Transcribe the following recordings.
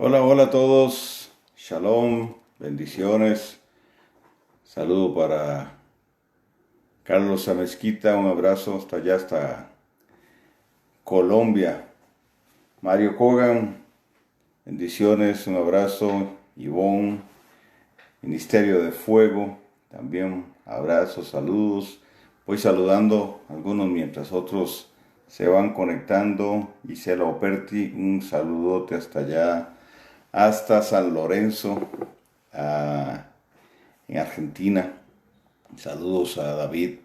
Hola, hola a todos. Shalom, bendiciones. Saludo para Carlos Amezquita, un abrazo hasta allá, hasta Colombia. Mario Kogan, bendiciones, un abrazo. Ivonne, Ministerio de Fuego, también abrazos, saludos. Voy saludando a algunos mientras otros se van conectando. Isela Operti, un saludote hasta allá, hasta San Lorenzo, a en Argentina. Saludos a David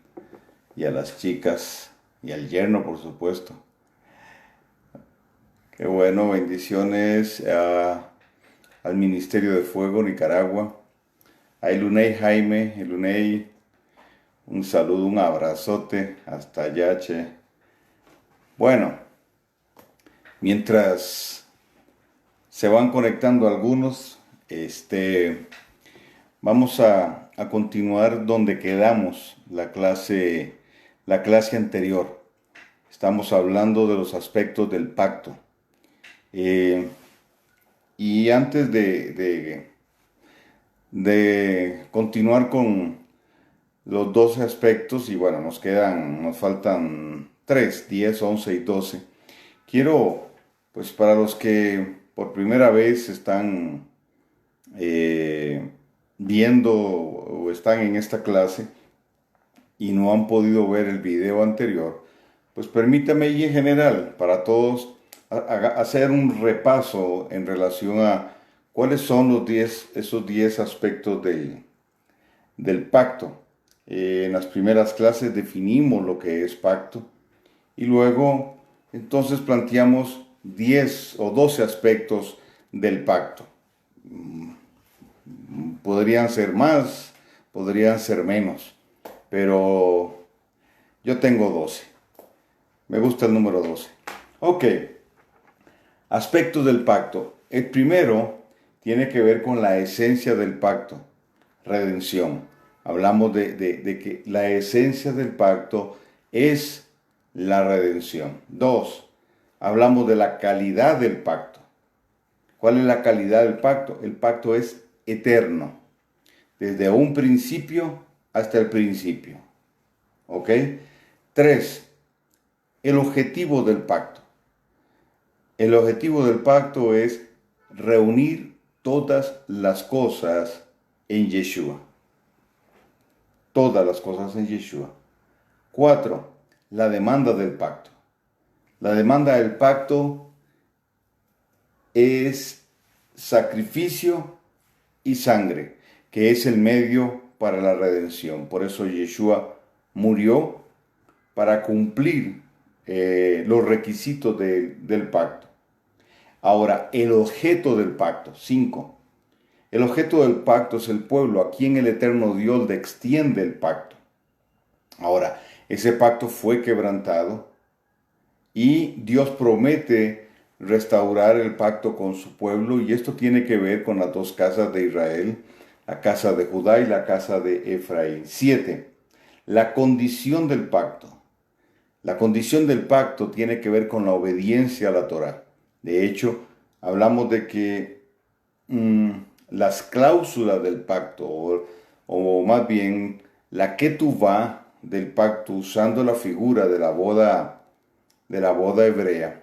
y a las chicas y al yerno, por supuesto. Qué bueno, bendiciones al Ministerio de Fuego Nicaragua. A Elunei Jaime, Elunei, un saludo, un abrazote hasta allá, che. Bueno, mientras se van conectando algunos, vamos a continuar donde quedamos la clase anterior. Estamos hablando de los aspectos del pacto. Y antes de continuar con los 12 aspectos, y bueno, nos faltan 3, 10, 11 y 12. Quiero, pues para los que por primera vez están viendo o están en esta clase y no han podido ver el video anterior, pues permítame y en general para todos hacer un repaso en relación a cuáles son esos 10 aspectos del pacto. En las primeras clases definimos lo que es pacto y luego entonces planteamos 10 o 12 aspectos del pacto. Podrían ser más, podrían ser menos, pero yo tengo 12. Me gusta el número 12. Ok, aspectos del pacto. El primero tiene que ver con la esencia del pacto, redención. Hablamos de que la esencia del pacto es la redención. 2, hablamos de la calidad del pacto. ¿Cuál es la calidad del pacto? El pacto es eterno, desde un principio hasta el principio. ¿Ok? 3, el objetivo del pacto. El objetivo del pacto es reunir todas las cosas en Yeshua. Todas las cosas en Yeshua. 4, la demanda del pacto. La demanda del pacto es sacrificio y sangre, que es el medio para la redención. Por eso Yeshua murió para cumplir los requisitos del pacto. Ahora, el objeto del pacto. 5. El objeto del pacto es el pueblo a quien el eterno Dios le extiende el pacto. Ahora, ese pacto fue quebrantado y Dios promete restaurar el pacto con su pueblo, y esto tiene que ver con las dos casas de Israel, la casa de Judá y la casa de Efraín. 7. La condición del pacto. La condición del pacto tiene que ver con la obediencia a la Torá. De hecho, hablamos de que las cláusulas del pacto, o más bien la ketuvá del pacto, usando la figura de la boda hebrea,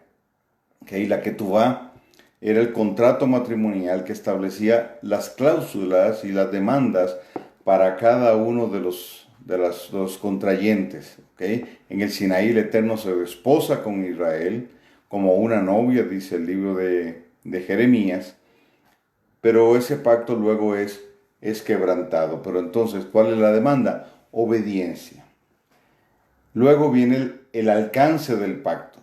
¿okay? La ketuvá era el contrato matrimonial que establecía las cláusulas y las demandas para cada uno de los contrayentes. ¿Okay? En el Sinaí el Eterno se desposa con Israel como una novia, dice el libro de Jeremías, pero ese pacto luego es quebrantado. Pero entonces, ¿cuál es la demanda? Obediencia. Luego viene el alcance del pacto.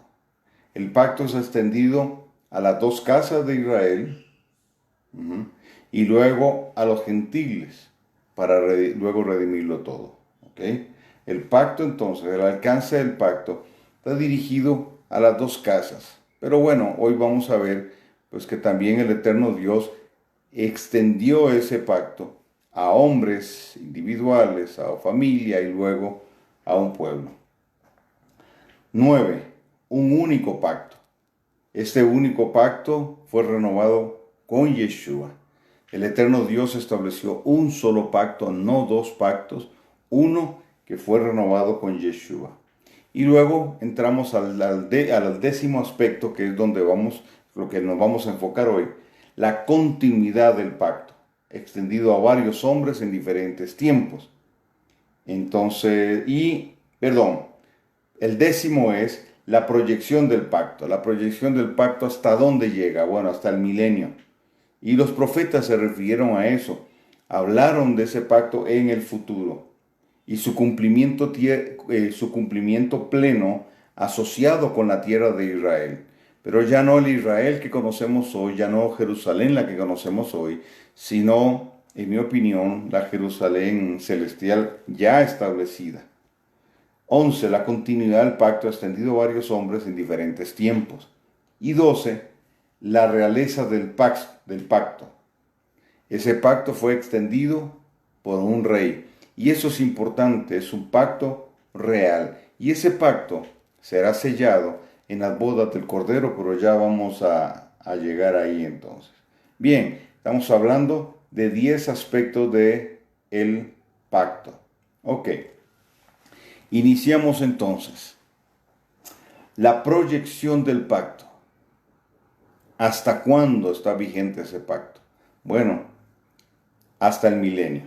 El pacto es extendido a las dos casas de Israel y luego a los gentiles para luego redimirlo todo. ¿Okay? El pacto entonces, el alcance del pacto está dirigido a las dos casas. Pero bueno, hoy vamos a ver pues que también el eterno Dios extendió ese pacto a hombres individuales, a familia y luego a un pueblo. 9. Un único pacto. Este único pacto fue renovado con Yeshua. El eterno Dios estableció un solo pacto, no dos pactos, uno que fue renovado con Yeshua. Y luego entramos al 10º aspecto, que es donde lo que nos vamos a enfocar hoy, la continuidad del pacto, extendido a varios hombres en diferentes tiempos. Entonces, el 10º es la proyección del pacto. La proyección del pacto, ¿hasta dónde llega? Bueno, hasta el milenio. Y los profetas se refirieron a eso. Hablaron de ese pacto en el futuro. Y su cumplimiento pleno asociado con la tierra de Israel. Pero ya no el Israel que conocemos hoy, ya no Jerusalén la que conocemos hoy, sino, en mi opinión, la Jerusalén celestial ya establecida. 11. La continuidad del pacto extendido a varios hombres en diferentes tiempos. Y 12. La realeza del pacto. Ese pacto fue extendido por un rey. Y eso es importante, es un pacto real. Y ese pacto será sellado en las bodas del Cordero, pero ya vamos a llegar ahí entonces. Bien, estamos hablando de 10 aspectos del pacto. Ok. Iniciamos entonces. La proyección del pacto. ¿Hasta cuándo está vigente ese pacto? Bueno, hasta el milenio.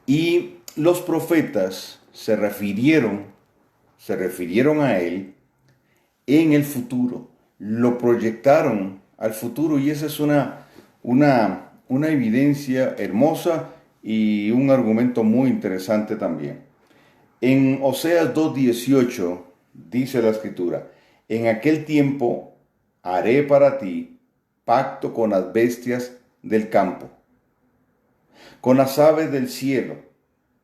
Y los profetas se refirieron a él en el futuro. Lo proyectaron al futuro y esa es una evidencia hermosa y un argumento muy interesante también. En Oseas 2:18 dice la Escritura: en aquel tiempo haré para ti pacto con las bestias del campo, con las aves del cielo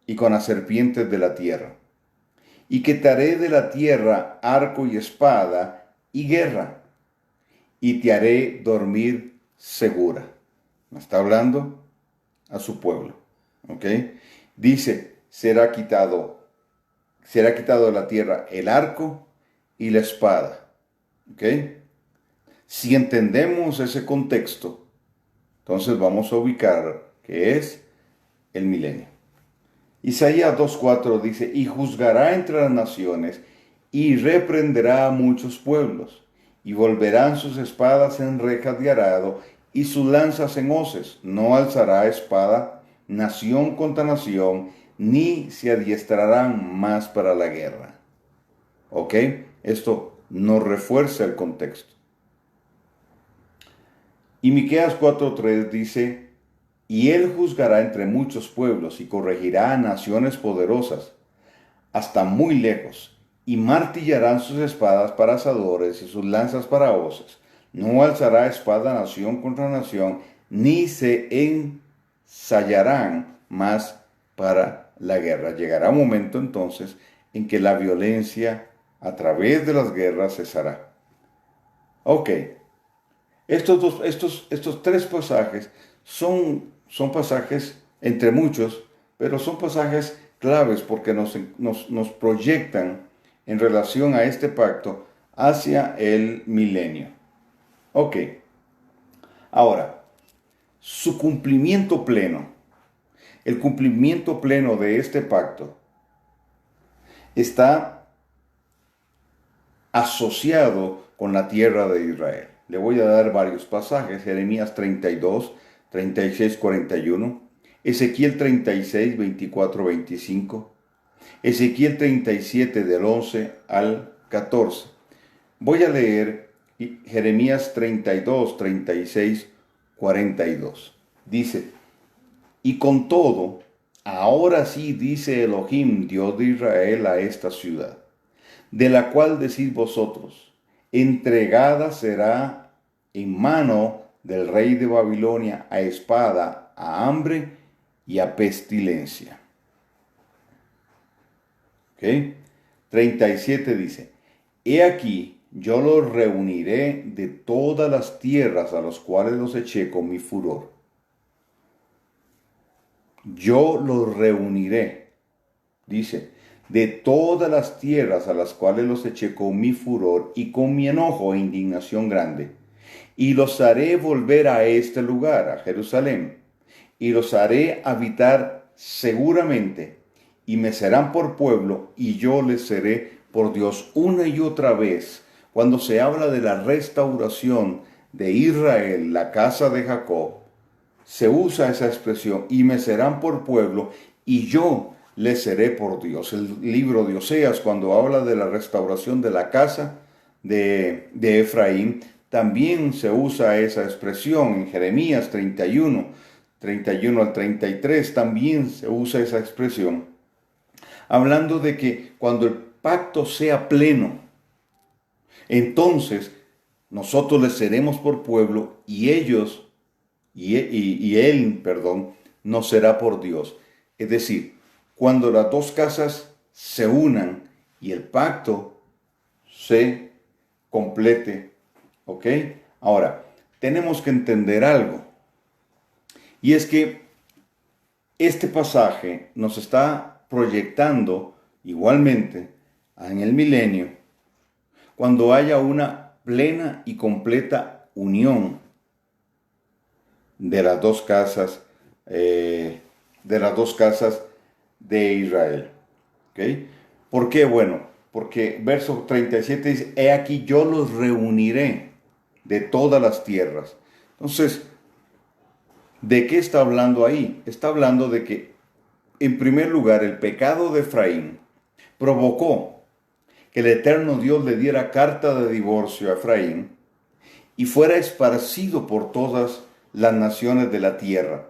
y con las serpientes de la tierra, y que te haré de la tierra arco y espada y guerra, y te haré dormir segura. Está hablando a su pueblo, ¿ok? Dice, será quitado de la tierra el arco y la espada, ¿ok? Si entendemos ese contexto, entonces vamos a ubicar que es el milenio. Isaías 2:4 dice, y juzgará entre las naciones, y reprenderá a muchos pueblos, y volverán sus espadas en rejas de arado, y sus lanzas en hoces. No alzará espada nación contra nación, ni se adiestrarán más para la guerra. ¿Ok? Esto nos refuerza el contexto. Y Miqueas 4:3 dice, y él juzgará entre muchos pueblos y corregirá a naciones poderosas hasta muy lejos, y martillarán sus espadas para asadores y sus lanzas para hoces. No alzará espada nación contra nación, ni se ensayarán más para la guerra. Llegará un momento entonces en que la violencia a través de las guerras cesará. Ok, estos 3 pasajes son pasajes entre muchos, pero son pasajes claves porque nos proyectan en relación a este pacto hacia el milenio. Ok, ahora, su cumplimiento pleno, el cumplimiento pleno de este pacto está asociado con la tierra de Israel. Le voy a dar varios pasajes: Jeremías 32, 36, 41, Ezequiel 36, 24, 25, Ezequiel 37 del 11 al 14. Voy a leer Jeremías 32, 36, 42. Dice, y con todo, ahora sí dice Elohim, Dios de Israel, a esta ciudad, de la cual decís vosotros, entregada será en mano del rey de Babilonia a espada, a hambre y a pestilencia. ¿Ok? 37 dice, he aquí, yo los reuniré de todas las tierras a las cuales los eché con mi furor. Yo los reuniré, dice, de todas las tierras a las cuales los eché con mi furor y con mi enojo e indignación grande, y los haré volver a este lugar, a Jerusalén, y los haré habitar seguramente, y me serán por pueblo, y yo les seré por Dios. Una y otra vez, cuando se habla de la restauración de Israel, la casa de Jacob, se usa esa expresión, y me serán por pueblo, y yo les seré por Dios. El libro de Oseas, cuando habla de la restauración de la casa de Efraín, también se usa esa expresión. En Jeremías 31 al 33, también se usa esa expresión, hablando de que cuando el pacto sea pleno, entonces nosotros les seremos por pueblo y ellos, y él, perdón, nos será por Dios. Es decir, cuando las dos casas se unan y el pacto se complete, ¿ok? Ahora, tenemos que entender algo. Y es que este pasaje nos está proyectando igualmente en el milenio, cuando haya una plena y completa unión de las dos casas, de Israel. ¿Okay? ¿Por qué? Bueno, porque verso 37 dice, he aquí yo los reuniré de todas las tierras. Entonces, ¿de qué está hablando ahí? Está hablando de que, en primer lugar, el pecado de Efraín provocó que el eterno Dios le diera carta de divorcio a Efraín y fuera esparcido por todas las naciones de la tierra.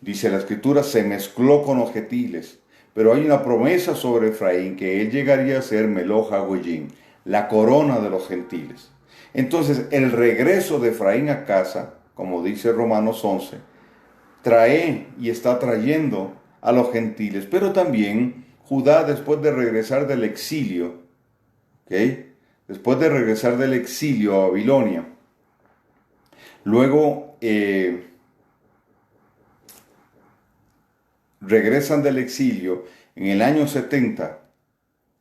Dice la escritura, se mezcló con los gentiles, pero hay una promesa sobre Efraín que él llegaría a ser Meloj HaGoyim, la corona de los gentiles. Entonces, el regreso de Efraín a casa, como dice Romanos 11, trae y está trayendo a los gentiles, pero también Judá después de regresar del exilio, ¿okay? Después de regresar del exilio a Babilonia, luego regresan del exilio en el año 70,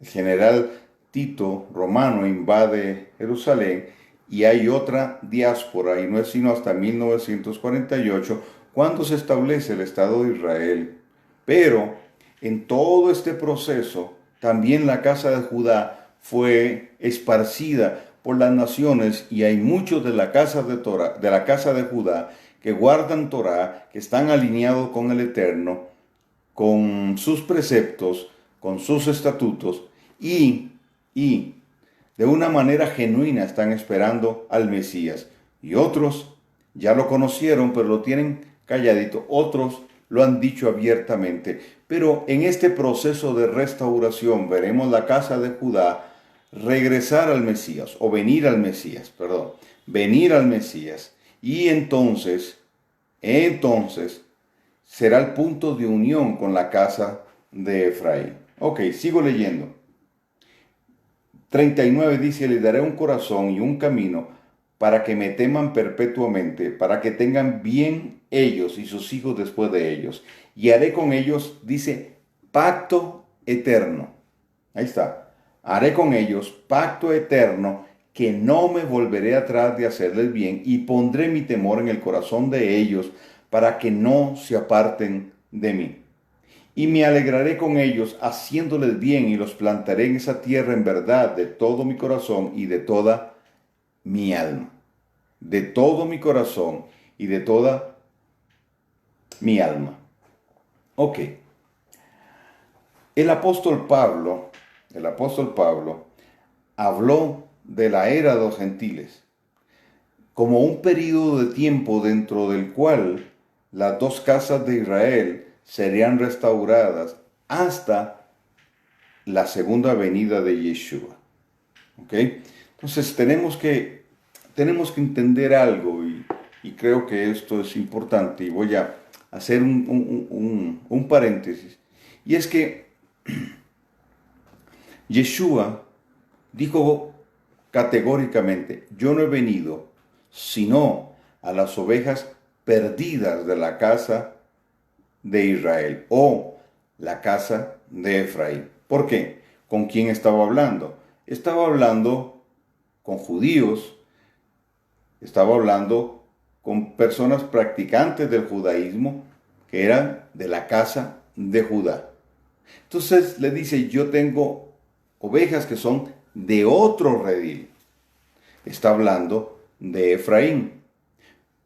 el general Tito romano invade Jerusalén y hay otra diáspora, y no es sino hasta 1948 cuando se establece el Estado de Israel. Pero en todo este proceso, también la casa de Judá fue esparcida por las naciones, y hay muchos de la casa de Judá que guardan Torá, que están alineados con el Eterno, con sus preceptos, con sus estatutos, y de una manera genuina están esperando al Mesías. Y otros ya lo conocieron, pero lo tienen calladito. Otros lo han dicho abiertamente. Pero en este proceso de restauración veremos la casa de Judá regresar al Mesías, o venir al Mesías, perdón, venir al Mesías. Y entonces será el punto de unión con la casa de Efraín. Ok, sigo leyendo. 39 dice, le daré un corazón y un camino para que me teman perpetuamente, para que tengan bien ellos y sus hijos después de ellos. Y haré con ellos, dice, pacto eterno. Ahí está. Haré con ellos pacto eterno, que no me volveré atrás de hacerles bien, y pondré mi temor en el corazón de ellos, para que no se aparten de mí. Y me alegraré con ellos, haciéndoles bien, y los plantaré en esa tierra en verdad de todo mi corazón y de toda mi alma. De todo mi corazón y de toda mi alma. Ok. El apóstol Pablo habló de la era de los gentiles como un periodo de tiempo dentro del cual las dos casas de Israel serían restauradas hasta la segunda venida de Yeshua. ¿Ok? Entonces tenemos que entender algo, y creo que esto es importante, y voy a hacer un paréntesis. Y es que Yeshua dijo categóricamente, yo no he venido sino a las ovejas perdidas de la casa de Israel, o la casa de Efraín. ¿Por qué? ¿Con quién estaba hablando? Estaba hablando con judíos Estaba hablando con personas practicantes del judaísmo que eran de la casa de Judá. Entonces le dice, yo tengo ovejas que son de otro redil. Está hablando de Efraín.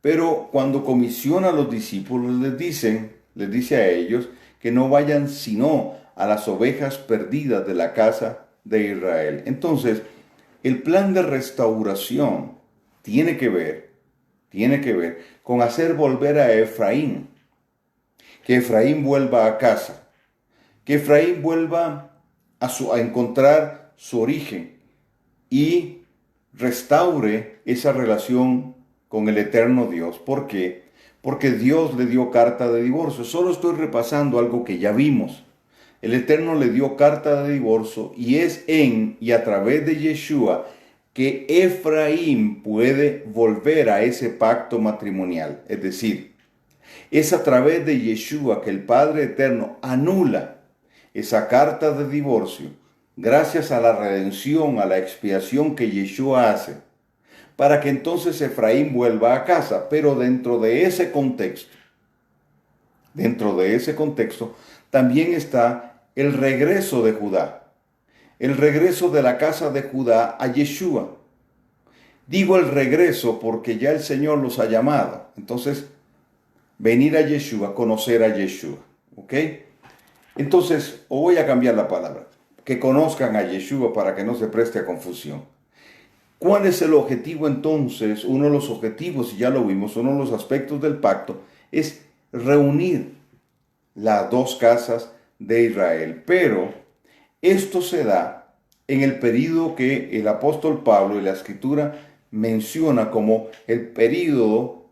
Pero cuando comisiona a los discípulos les dice a ellos que no vayan sino a las ovejas perdidas de la casa de Israel. Entonces, el plan de restauración tiene que ver con hacer volver a Efraín, que Efraín vuelva a casa, que Efraín vuelva a encontrar su origen y restaure esa relación con el eterno Dios. ¿Por qué? Porque Dios le dio carta de divorcio. Solo estoy repasando algo que ya vimos. El Eterno le dio carta de divorcio y es en y a través de Yeshua que Efraín puede volver a ese pacto matrimonial. Es decir, es a través de Yeshua que el Padre Eterno anula esa carta de divorcio gracias a la redención, a la expiación que Yeshua hace, para que entonces Efraín vuelva a casa. Pero dentro de ese contexto, también está el regreso de Judá, el regreso de la casa de Judá a Yeshua. Digo el regreso porque ya el Señor los ha llamado. Entonces, venir a Yeshua, conocer a Yeshua. ¿Ok? Entonces, o voy a cambiar la palabra, que conozcan a Yeshua para que no se preste a confusión. ¿Cuál es el objetivo entonces? Uno de los objetivos, y ya lo vimos, uno de los aspectos del pacto es reunir las dos casas de Israel. Pero esto se da en el período que el apóstol Pablo y la escritura menciona como el período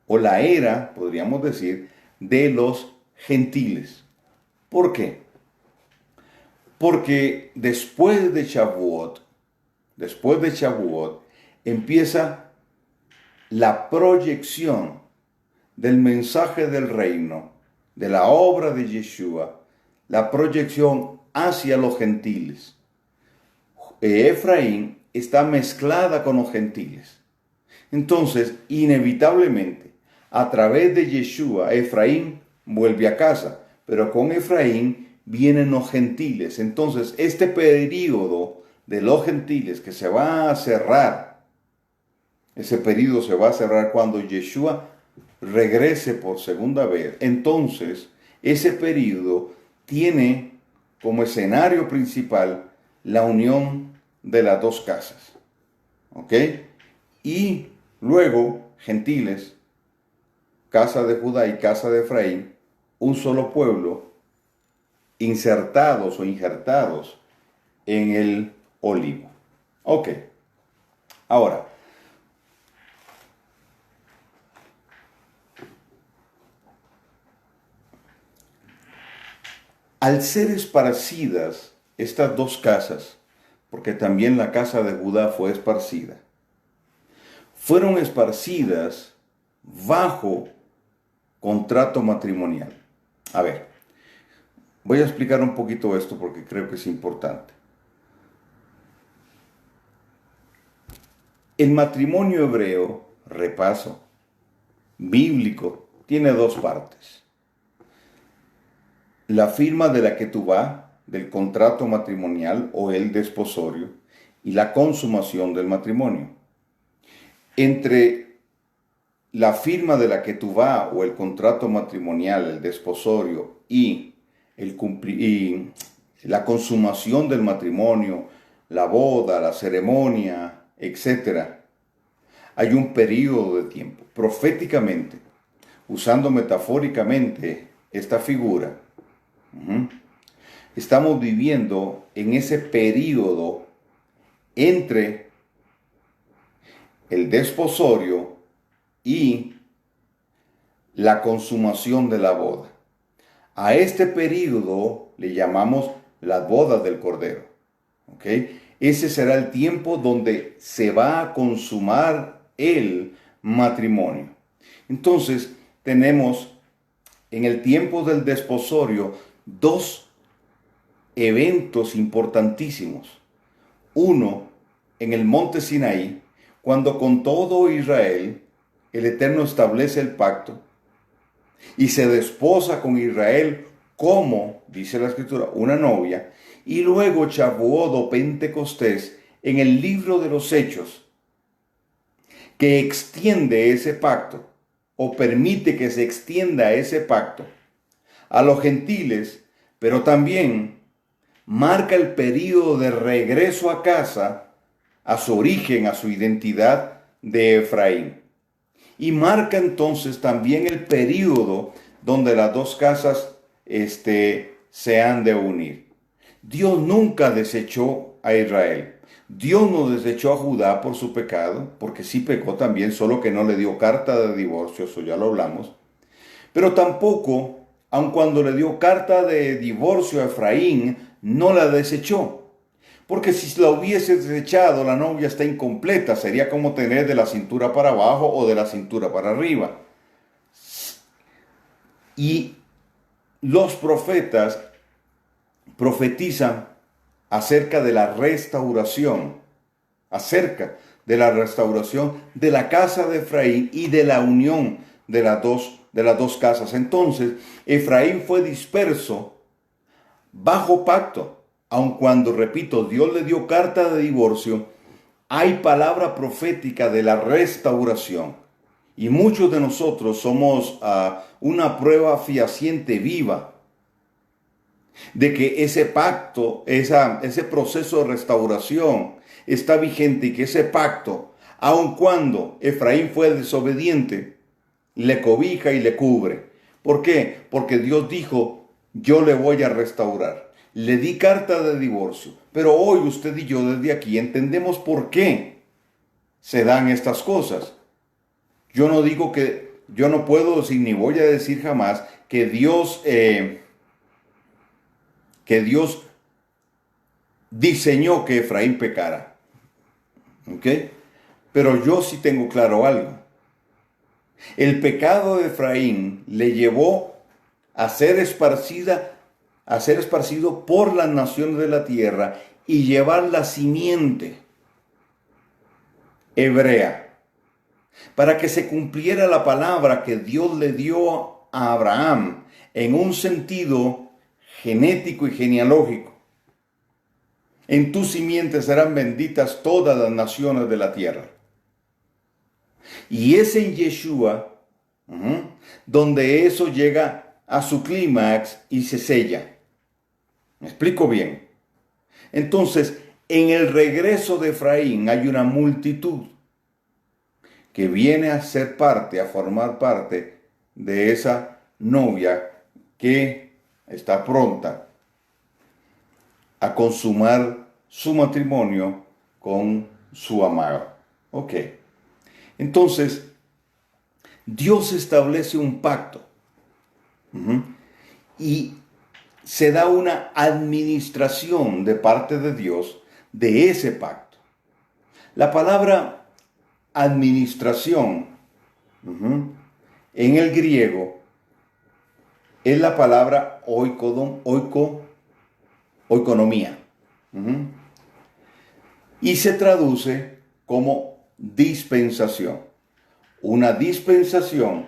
o la era, podríamos decir, de los gentiles. ¿Por qué? Porque después de Shavuot, empieza la proyección del mensaje del reino, de la obra de Yeshua, la proyección hacia los gentiles. Efraín está mezclada con los gentiles. Entonces, inevitablemente, a través de Yeshua, Efraín vuelve a casa, pero con Efraín vienen los gentiles. Entonces, este período de los gentiles que se va a cerrar, ese período se va a cerrar cuando Yeshua regrese por segunda vez. Entonces, ese período tiene como escenario principal la unión de las dos casas. ¿Ok? Y luego, gentiles, casa de Judá y casa de Efraín, un solo pueblo, insertados o injertados en el olivo. Ok. Ahora, al ser esparcidas estas dos casas, porque también la casa de Judá fue esparcida, fueron esparcidas bajo contrato matrimonial. A ver, voy a explicar un poquito esto porque creo que es importante. El matrimonio hebreo, repaso, bíblico, tiene dos partes. La firma de la ketubá, del contrato matrimonial o el desposorio, y la consumación del matrimonio. Entre la firma de la ketubá o el contrato matrimonial, el desposorio y la consumación del matrimonio, la boda, la ceremonia, etc., hay un periodo de tiempo. Proféticamente, usando metafóricamente esta figura, estamos viviendo en ese periodo entre el desposorio y la consumación de la boda. A este periodo le llamamos las bodas del Cordero. ¿Ok? Ese será el tiempo donde se va a consumar el matrimonio. Entonces, tenemos en el tiempo del desposorio dos eventos importantísimos. Uno, en el monte Sinaí, cuando con todo Israel el Eterno establece el pacto y se desposa con Israel como, dice la Escritura, una novia, y luego Shavuot o Pentecostés en el libro de los Hechos, que extiende ese pacto o permite que se extienda ese pacto a los gentiles, pero también marca el período de regreso a casa, a su origen, a su identidad de Efraín. Y marca entonces también el período donde las dos casas se han de unir. Dios nunca desechó a Israel. Dios no desechó a Judá por su pecado, porque sí pecó también, solo que no le dio carta de divorcio, eso ya lo hablamos. Pero tampoco, aun cuando le dio carta de divorcio a Efraín, no la desechó. Porque si la hubiese desechado, la novia está incompleta. Sería como tener de la cintura para abajo o de la cintura para arriba. Y los profetas profetizan acerca de la restauración, de la casa de Efraín y de la unión de las dos casas. Entonces, Efraín fue disperso bajo pacto, aun cuando, repito, Dios le dio carta de divorcio, hay palabra profética de la restauración. Y muchos de nosotros somos una prueba fehaciente viva de que ese pacto, ese proceso de restauración está vigente y que ese pacto, aun cuando Efraín fue desobediente, le cobija y le cubre. ¿Por qué? Porque Dios dijo, yo le voy a restaurar. Le di carta de divorcio, pero hoy usted y yo desde aquí entendemos por qué se dan estas cosas. Yo no puedo decir ni voy a decir jamás que Dios diseñó que Efraín pecara. ¿Ok? Pero yo sí tengo claro algo. El pecado de Efraín le llevó a ser esparcido por las naciones de la tierra y llevar la simiente hebrea para que se cumpliera la palabra que Dios le dio a Abraham en un sentido genético y genealógico. En tu simiente serán benditas todas las naciones de la tierra. Y es en Yeshua donde eso llega a su clímax y se sella. ¿Me explico bien? Entonces, en el regreso de Efraín hay una multitud que viene a ser parte, a formar parte de esa novia que está pronta a consumar su matrimonio con su amado. Ok. Entonces, Dios establece un pacto y se da una administración de parte de Dios de ese pacto. La palabra administración en el griego es la palabra oikonomía. Y se traduce como dispensación. Una dispensación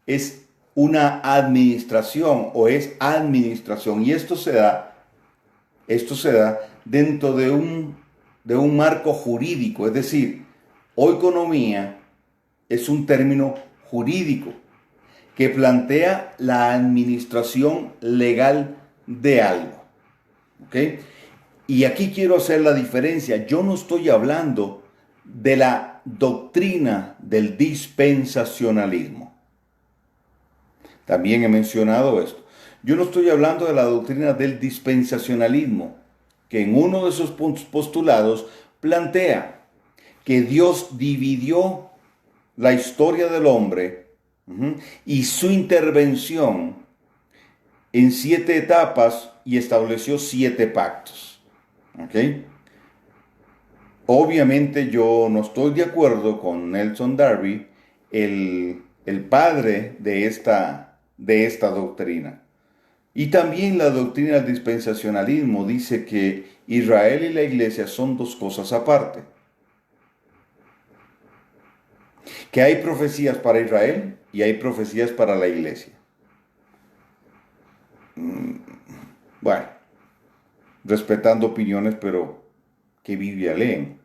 es una administración o es administración. Y esto se da dentro de un marco jurídico. Es decir, oikonomía es un término jurídico que plantea la administración legal de algo. ¿Ok? Y aquí quiero hacer la diferencia. Yo no estoy hablando de la doctrina del dispensacionalismo. También he mencionado esto. Yo no estoy hablando de la doctrina del dispensacionalismo, que en uno de sus postulados plantea que Dios dividió la historia del hombre y su intervención en 7 etapas y estableció 7 pactos. ¿Ok? Obviamente yo no estoy de acuerdo con Nelson Darby, el padre de esta doctrina. Y también la doctrina del dispensacionalismo dice que Israel y la iglesia son 2 cosas aparte. Que hay profecías para Israel y hay profecías para la iglesia. Bueno, respetando opiniones, pero ¿qué Biblia leen?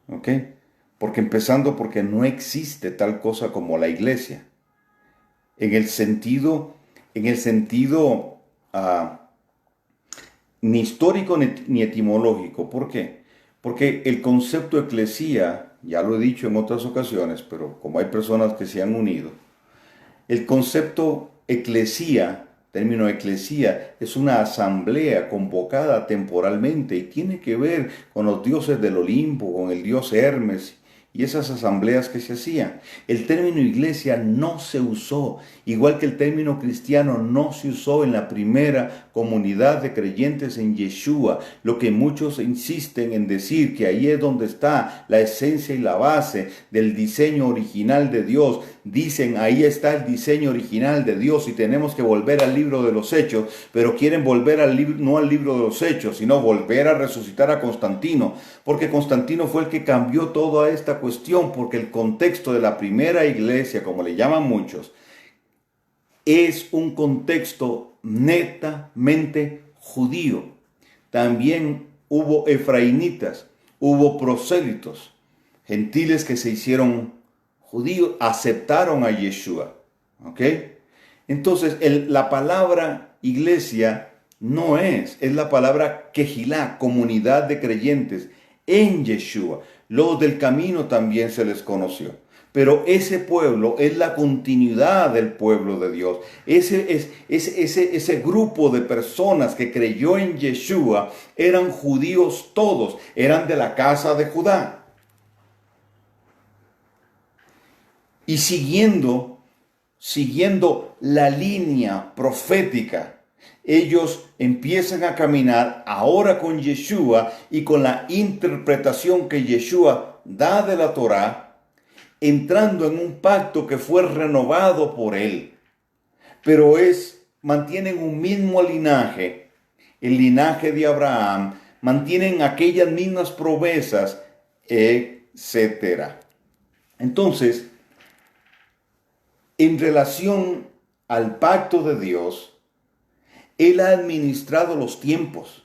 ¿Ok? Porque no existe tal cosa como la iglesia. En el sentido ni histórico ni etimológico. ¿Por qué? Porque el concepto eclesía, ya lo he dicho en otras ocasiones, pero como hay personas que se han unido, el concepto eclesía, término eclesía, es una asamblea convocada temporalmente y tiene que ver con los dioses del Olimpo, con el dios Hermes y esas asambleas que se hacían. El término iglesia no se usó, igual que el término cristiano no se usó en la primera comunidad de creyentes en Yeshua, lo que muchos insisten en decir que ahí es donde está la esencia y la base del diseño original de Dios. Dicen, ahí está el diseño original de Dios y tenemos que volver al libro de los Hechos, pero quieren volver no al libro de los Hechos, sino volver a resucitar a Constantino, porque Constantino fue el que cambió toda esta cuestión, porque el contexto de la primera iglesia, como le llaman muchos, es un contexto netamente judío. También hubo efraínitas, hubo prosélitos, gentiles que se hicieron judíos, aceptaron a Yeshua. ¿Ok? Entonces, la palabra iglesia es la palabra Kehilá, comunidad de creyentes en Yeshua. Los del camino también se les conoció. Pero ese pueblo es la continuidad del pueblo de Dios. Ese grupo de personas que creyó en Yeshua eran judíos todos, eran de la casa de Judá. Y siguiendo la línea profética, ellos empiezan a caminar ahora con Yeshua y con la interpretación que Yeshua da de la Torá, entrando en un pacto que fue renovado por él. Pero mantienen un mismo linaje, el linaje de Abraham, mantienen aquellas mismas promesas, etc. Entonces, en relación al pacto de Dios, Él ha administrado los tiempos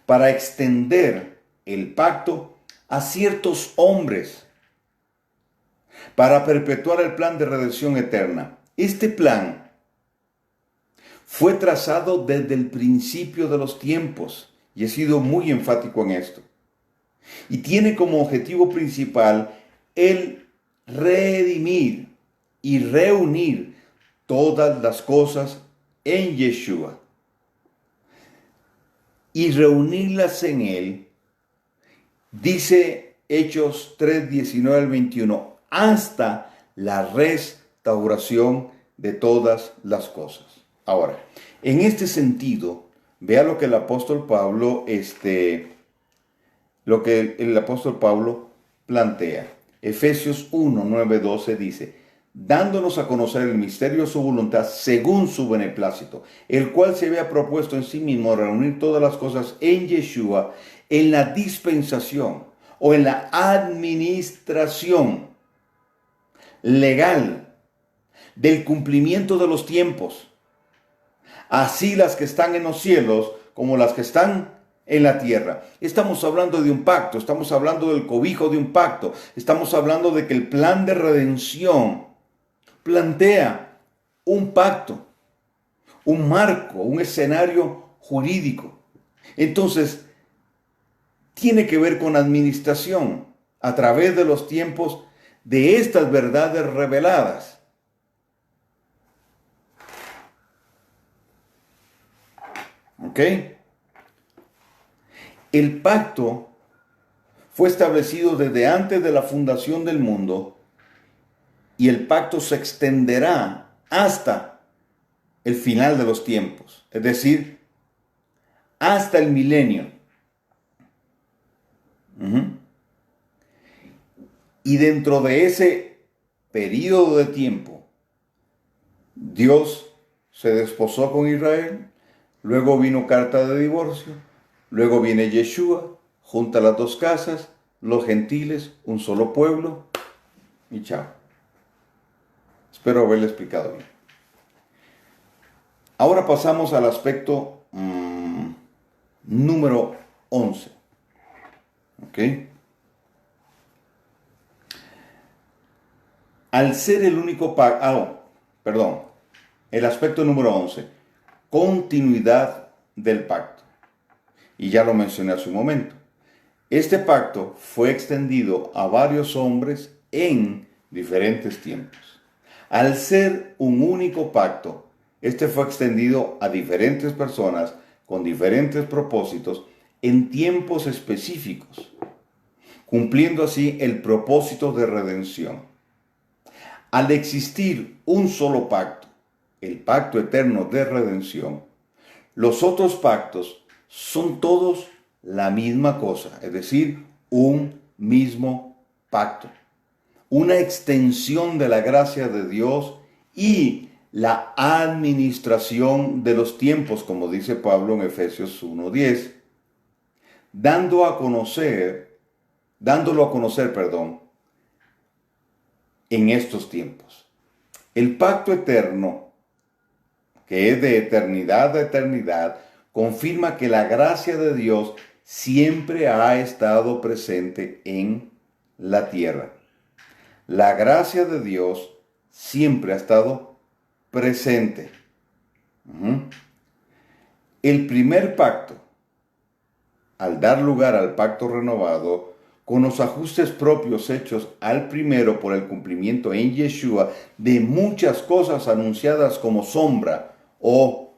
para extender el pacto a ciertos hombres, para perpetuar el plan de redención eterna. Este plan fue trazado desde el principio de los tiempos, y he sido muy enfático en esto. Y tiene como objetivo principal el redimir y reunir todas las cosas en Yeshua. Y reunirlas en Él, dice Hechos 3:19 al 21, hasta la restauración de todas las cosas. Ahora, en este sentido, vea lo que el apóstol Pablo, plantea. Efesios 1:9-12 dice, dándonos a conocer el misterio de su voluntad según su beneplácito, el cual se había propuesto en sí mismo reunir todas las cosas en Yeshua, en la dispensación o en la administración legal del cumplimiento de los tiempos, así las que están en los cielos como las que están en la tierra. Estamos hablando de un pacto, estamos hablando del cobijo de un pacto, estamos hablando de que el plan de redención plantea un pacto, un marco, un escenario jurídico. Entonces, tiene que ver con administración a través de los tiempos de estas verdades reveladas. ¿Ok? El pacto fue establecido desde antes de la fundación del mundo y el pacto se extenderá hasta el final de los tiempos, es decir, hasta el milenio. Y dentro de ese periodo de tiempo, Dios se desposó con Israel, luego vino carta de divorcio, luego viene Yeshua, junta las dos casas, los gentiles, un solo pueblo, y chao. Espero haberle explicado bien. Ahora pasamos al aspecto número 11. ¿Ok? Al ser el único pacto, el aspecto número 11, continuidad del pacto. Y ya lo mencioné hace un momento. Este pacto fue extendido a varios hombres en diferentes tiempos. Al ser un único pacto, este fue extendido a diferentes personas con diferentes propósitos en tiempos específicos, cumpliendo así el propósito de redención. Al existir un solo pacto, el pacto eterno de redención, los otros pactos son todos la misma cosa, es decir, un mismo pacto, una extensión de la gracia de Dios y la administración de los tiempos, como dice Pablo en Efesios 1:10, dándolo a conocer, en estos tiempos. El pacto eterno, que es de eternidad a eternidad, confirma que la gracia de Dios siempre ha estado presente en la tierra. La gracia de Dios siempre ha estado presente. El primer pacto, al dar lugar al pacto renovado, con los ajustes propios hechos al primero por el cumplimiento en Yeshua de muchas cosas anunciadas como sombra o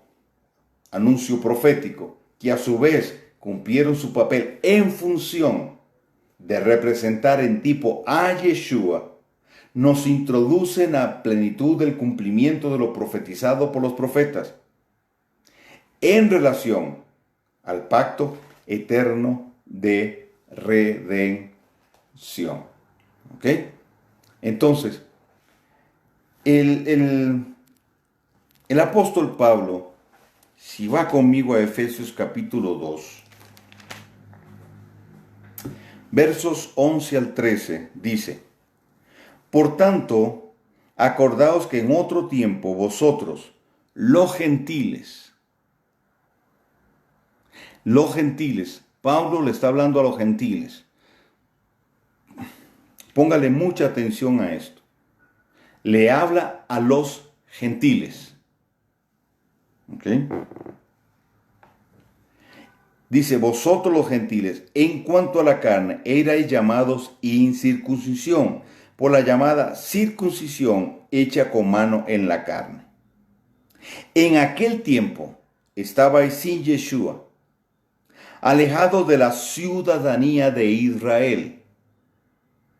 anuncio profético, que a su vez cumplieron su papel en función de representar en tipo a Yeshua, nos introducen a plenitud del cumplimiento de lo profetizado por los profetas en relación al pacto eterno de redención. ¿Ok? Entonces, el apóstol Pablo, si va conmigo a Efesios capítulo 2, versos 11 al 13, dice: Por tanto, acordaos que en otro tiempo vosotros, los gentiles, Pablo le está hablando a los gentiles. Póngale mucha atención a esto. Le habla a los gentiles. ¿Ok? Dice, vosotros los gentiles, en cuanto a la carne, erais llamados incircuncisión, por la llamada circuncisión hecha con mano en la carne. En aquel tiempo estabais sin Yeshua, alejados de la ciudadanía de Israel.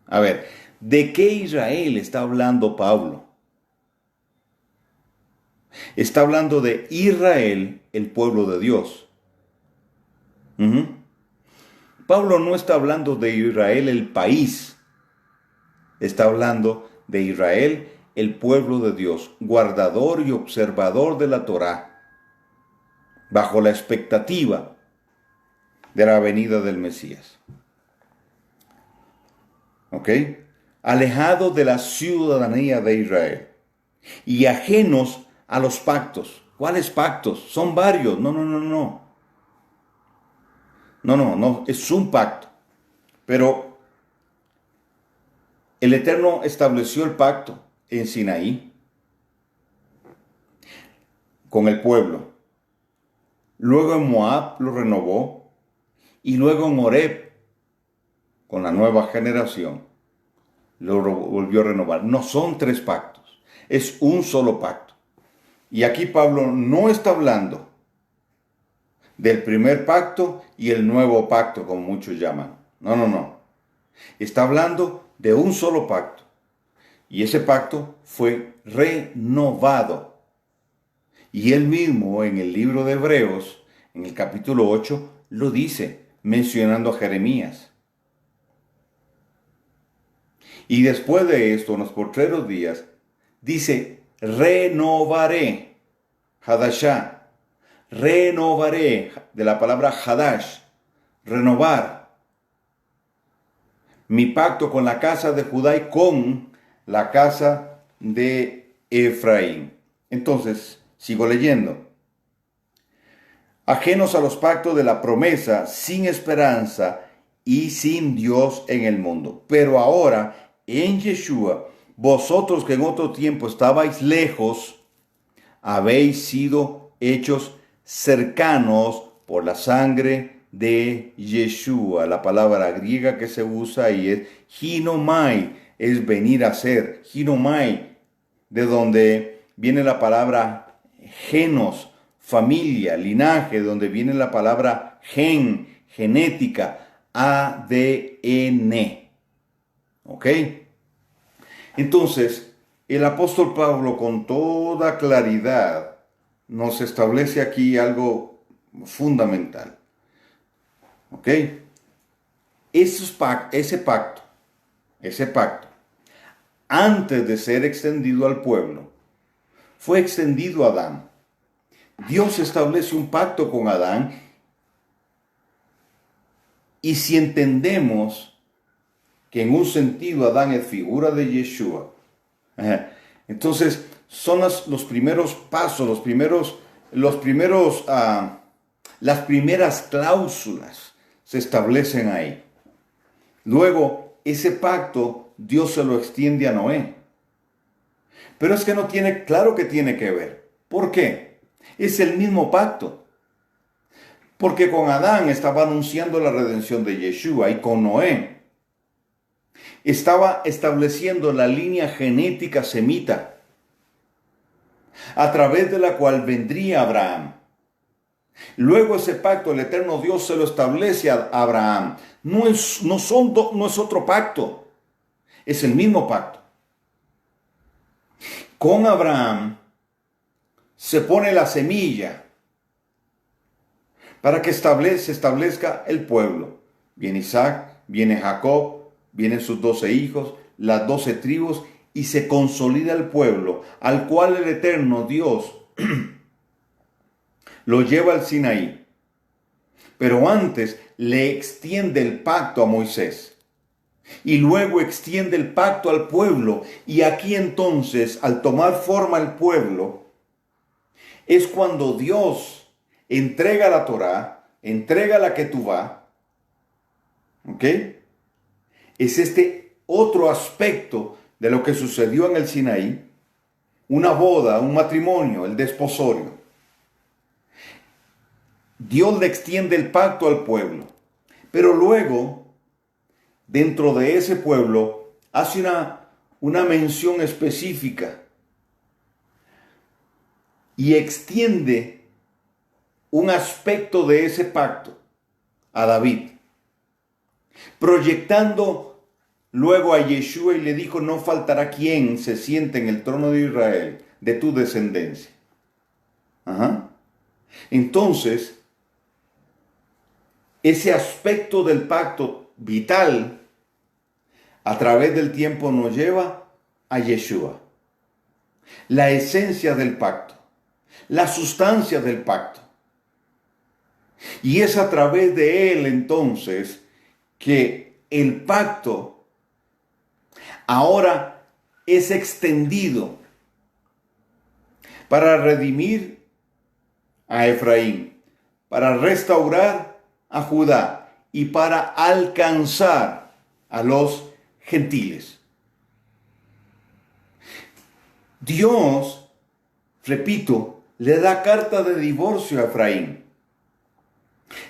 A ver, ¿de qué Israel está hablando Pablo? Está hablando de Israel, el pueblo de Dios. Pablo no está hablando de Israel, el país. Está hablando de Israel, el pueblo de Dios, guardador y observador de la Torá, bajo la expectativa de la venida del Mesías. ¿Ok? Alejados de la ciudadanía de Israel y ajenos a los pactos. ¿Cuáles pactos? Son varios. No, es un pacto. Pero el Eterno estableció el pacto en Sinaí con el pueblo. Luego en Moab lo renovó y luego en Horeb con la nueva generación lo volvió a renovar. No son tres pactos, es un solo pacto. Y aquí Pablo no está hablando del primer pacto y el nuevo pacto, como muchos llaman. No. Está hablando de un solo pacto. Y ese pacto fue renovado. Y él mismo en el libro de Hebreos, en el capítulo 8, lo dice, mencionando a Jeremías. Y después de esto, en los postreros días, dice, renovaré, Hadashah, renovaré, de la palabra Hadash, renovar, mi pacto con la casa de Judá y con la casa de Efraín. Entonces, sigo leyendo. Ajenos a los pactos de la promesa, sin esperanza y sin Dios en el mundo. Pero ahora, en Yeshua, vosotros que en otro tiempo estabais lejos, habéis sido hechos cercanos por la sangre de Yeshua. La palabra griega que se usa ahí es ginomai, es venir a ser. Ginomai, de donde viene la palabra genos, familia, linaje, donde viene la palabra gen, genética, ADN. ¿Ok? Entonces, el apóstol Pablo con toda claridad nos establece aquí algo fundamental. ¿Ok? Ese pacto, antes de ser extendido al pueblo, fue extendido a Adán. Dios establece un pacto con Adán, y si entendemos que en un sentido Adán es figura de Yeshua, entonces son los primeros pasos, las primeras cláusulas se establecen ahí. Luego, ese pacto Dios se lo extiende a Noé. Pero es que no tiene, claro que tiene que ver. ¿Por qué? Es el mismo pacto. Porque con Adán estaba anunciando la redención de Yeshua, y con Noé estaba estableciendo la línea genética semita, a través de la cual vendría Abraham. Luego ese pacto el eterno Dios se lo establece a Abraham. No es otro pacto, es el mismo pacto. Con Abraham se pone la semilla para que se establezca el pueblo. Viene Isaac, viene Jacob, vienen sus 12 hijos, las 12 tribus, y se consolida el pueblo, al cual el eterno Dios lo lleva al Sinaí. Pero antes le extiende el pacto a Moisés. Y luego extiende el pacto al pueblo. Y aquí entonces, al tomar forma el pueblo, es cuando Dios entrega la Torá, entrega la Ketubá. ¿Ok? Es este otro aspecto de lo que sucedió en el Sinaí. Una boda, un matrimonio, el desposorio. Dios le extiende el pacto al pueblo. Pero luego, dentro de ese pueblo, hace una mención específica y extiende un aspecto de ese pacto a David, proyectando luego a Yeshua, y le dijo: no faltará quien se siente en el trono de Israel, de tu descendencia. Entonces, ese aspecto del pacto vital a través del tiempo nos lleva a Yeshua, la esencia del pacto, la sustancia del pacto. Y es a través de él entonces que el pacto ahora es extendido para redimir a Efraín, para restaurar a Judá y para alcanzar a los gentiles. Dios, repito, le da carta de divorcio a Efraín.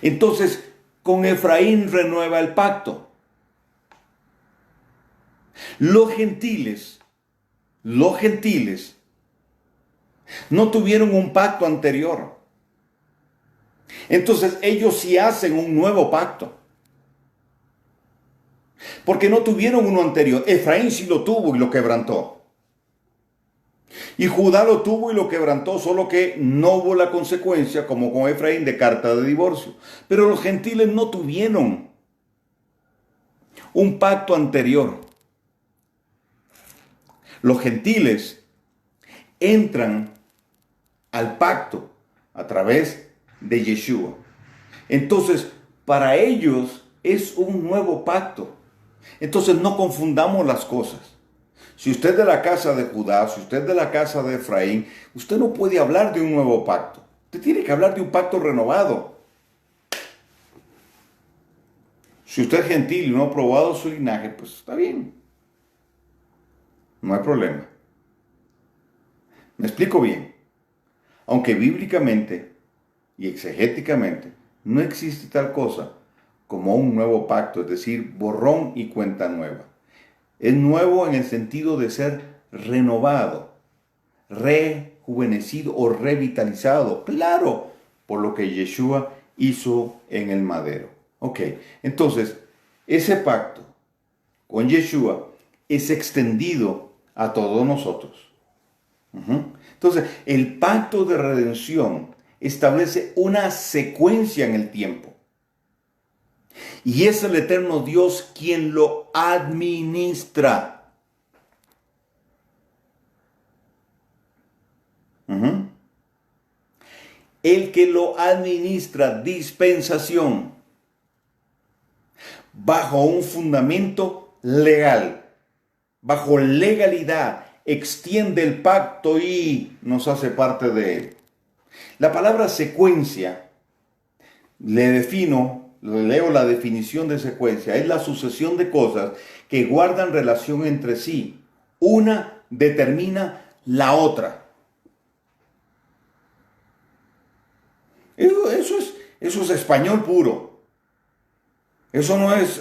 Entonces, con Efraín renueva el pacto. Los gentiles no tuvieron un pacto anterior. Entonces ellos sí hacen un nuevo pacto, porque no tuvieron uno anterior. Efraín sí lo tuvo y lo quebrantó, y Judá lo tuvo y lo quebrantó, solo que no hubo la consecuencia, como con Efraín, de carta de divorcio. Pero los gentiles no tuvieron un pacto anterior. Los gentiles entran al pacto a través de Yeshua. Entonces, para ellos es un nuevo pacto. Entonces, no confundamos las cosas. Si usted es de la casa de Judá, si usted es de la casa de Efraín, usted no puede hablar de un nuevo pacto. Usted tiene que hablar de un pacto renovado. Si usted es gentil y no ha probado su linaje, pues está bien. No hay problema. Me explico bien. Aunque bíblicamente y exegéticamente no existe tal cosa como un nuevo pacto, es decir, borrón y cuenta nueva. Es nuevo en el sentido de ser renovado, rejuvenecido o revitalizado, claro, por lo que Yeshua hizo en el madero. Ok, entonces, ese pacto con Yeshua es extendido a todos nosotros. Entonces, el pacto de redención establece una secuencia en el tiempo. Y es el eterno Dios quien lo administra. El que lo administra, dispensación, bajo un fundamento legal, bajo legalidad, extiende el pacto y nos hace parte de él. La palabra secuencia, leo la definición de secuencia, es la sucesión de cosas que guardan relación entre sí. Una determina la otra. Eso es español puro. Eso no es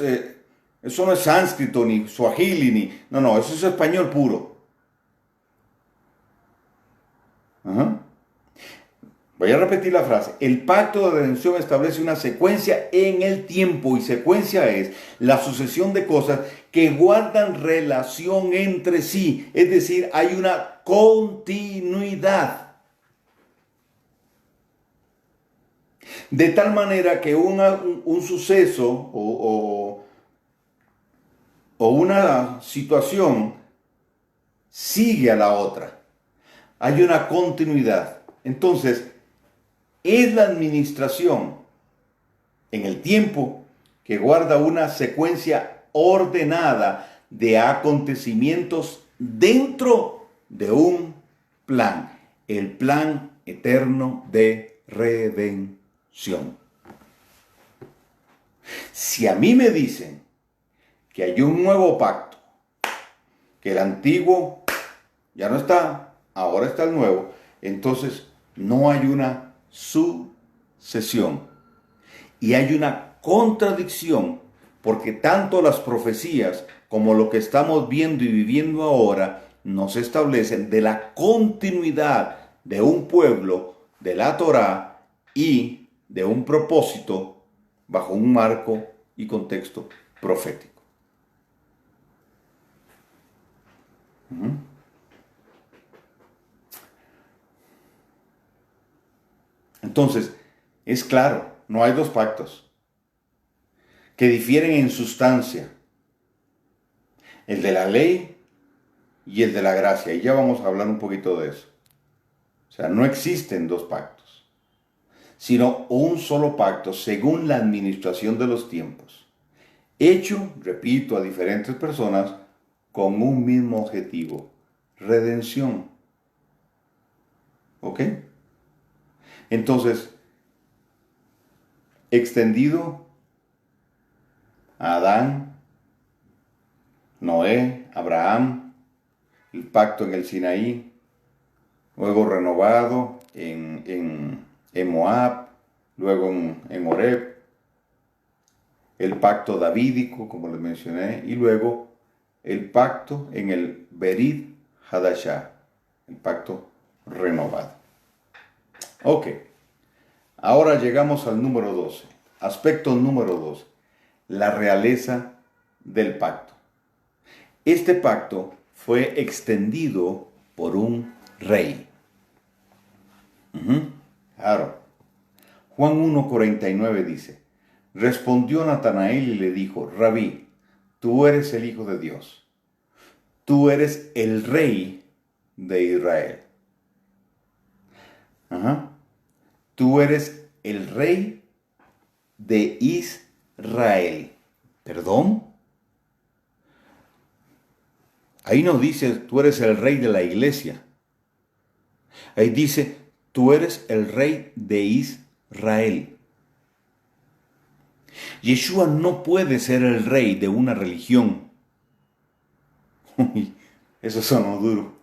sánscrito, ni suajili, no, eso es español puro. Voy a repetir la frase. El pacto de redención establece una secuencia en el tiempo, y secuencia es la sucesión de cosas que guardan relación entre sí. Es decir, hay una continuidad. De tal manera que un suceso o una situación sigue a la otra. Hay una continuidad. Entonces, es la administración en el tiempo que guarda una secuencia ordenada de acontecimientos dentro de un plan, el plan eterno de redención. Si a mí me dicen que hay un nuevo pacto, que el antiguo ya no está, ahora está el nuevo, entonces no hay una sucesión y hay una contradicción, porque tanto las profecías como lo que estamos viendo y viviendo ahora nos establecen de la continuidad de un pueblo, de la Torá y de un propósito bajo un marco y contexto profético. Entonces, es claro, no hay dos pactos que difieren en sustancia, el de la ley y el de la gracia, y ya vamos a hablar un poquito de eso. O sea, no existen dos pactos, sino un solo pacto según la administración de los tiempos, hecho, repito, a diferentes personas con un mismo objetivo: redención. ¿Ok? Entonces, extendido a Adán, Noé, Abraham, el pacto en el Sinaí, luego renovado en Moab, luego en Horeb, el pacto davídico, como les mencioné, y luego el pacto en el Berit Hadashah, el pacto renovado. Ok, ahora llegamos al número 12, aspecto número 12, la realeza del pacto. Este pacto fue extendido por un rey. Claro. Juan 1:49 dice: respondió Natanael y le dijo: Rabí, tú eres el Hijo de Dios, tú eres el Rey de Israel. Tú eres el Rey de Israel. ¿Perdón? Ahí no dice, tú eres el rey de la iglesia. Ahí dice, tú eres el rey de Israel. Yeshua no puede ser el rey de una religión. Uy, eso sonó duro.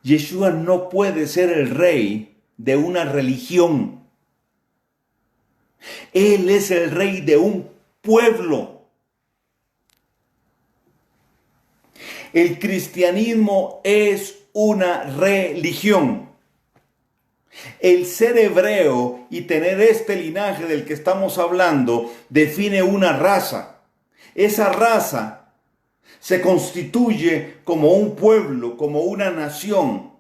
Yeshua no puede ser el rey de una religión. Él es el rey de un pueblo. El cristianismo es una religión. El ser hebreo y tener este linaje del que estamos hablando define una raza. Esa raza se constituye como un pueblo, como una nación,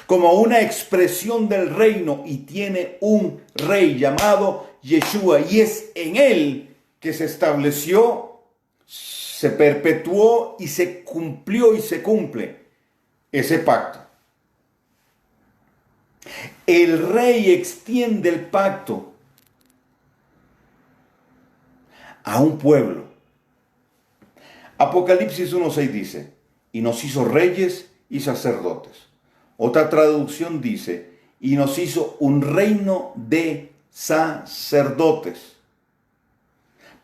como una expresión del reino y tiene un rey llamado Yeshua y es en él que se estableció, se perpetuó y se cumplió y se cumple ese pacto. El rey extiende el pacto a un pueblo. Apocalipsis 1:6 dice, y nos hizo reyes y sacerdotes. Otra traducción dice, y nos hizo un reino de sacerdotes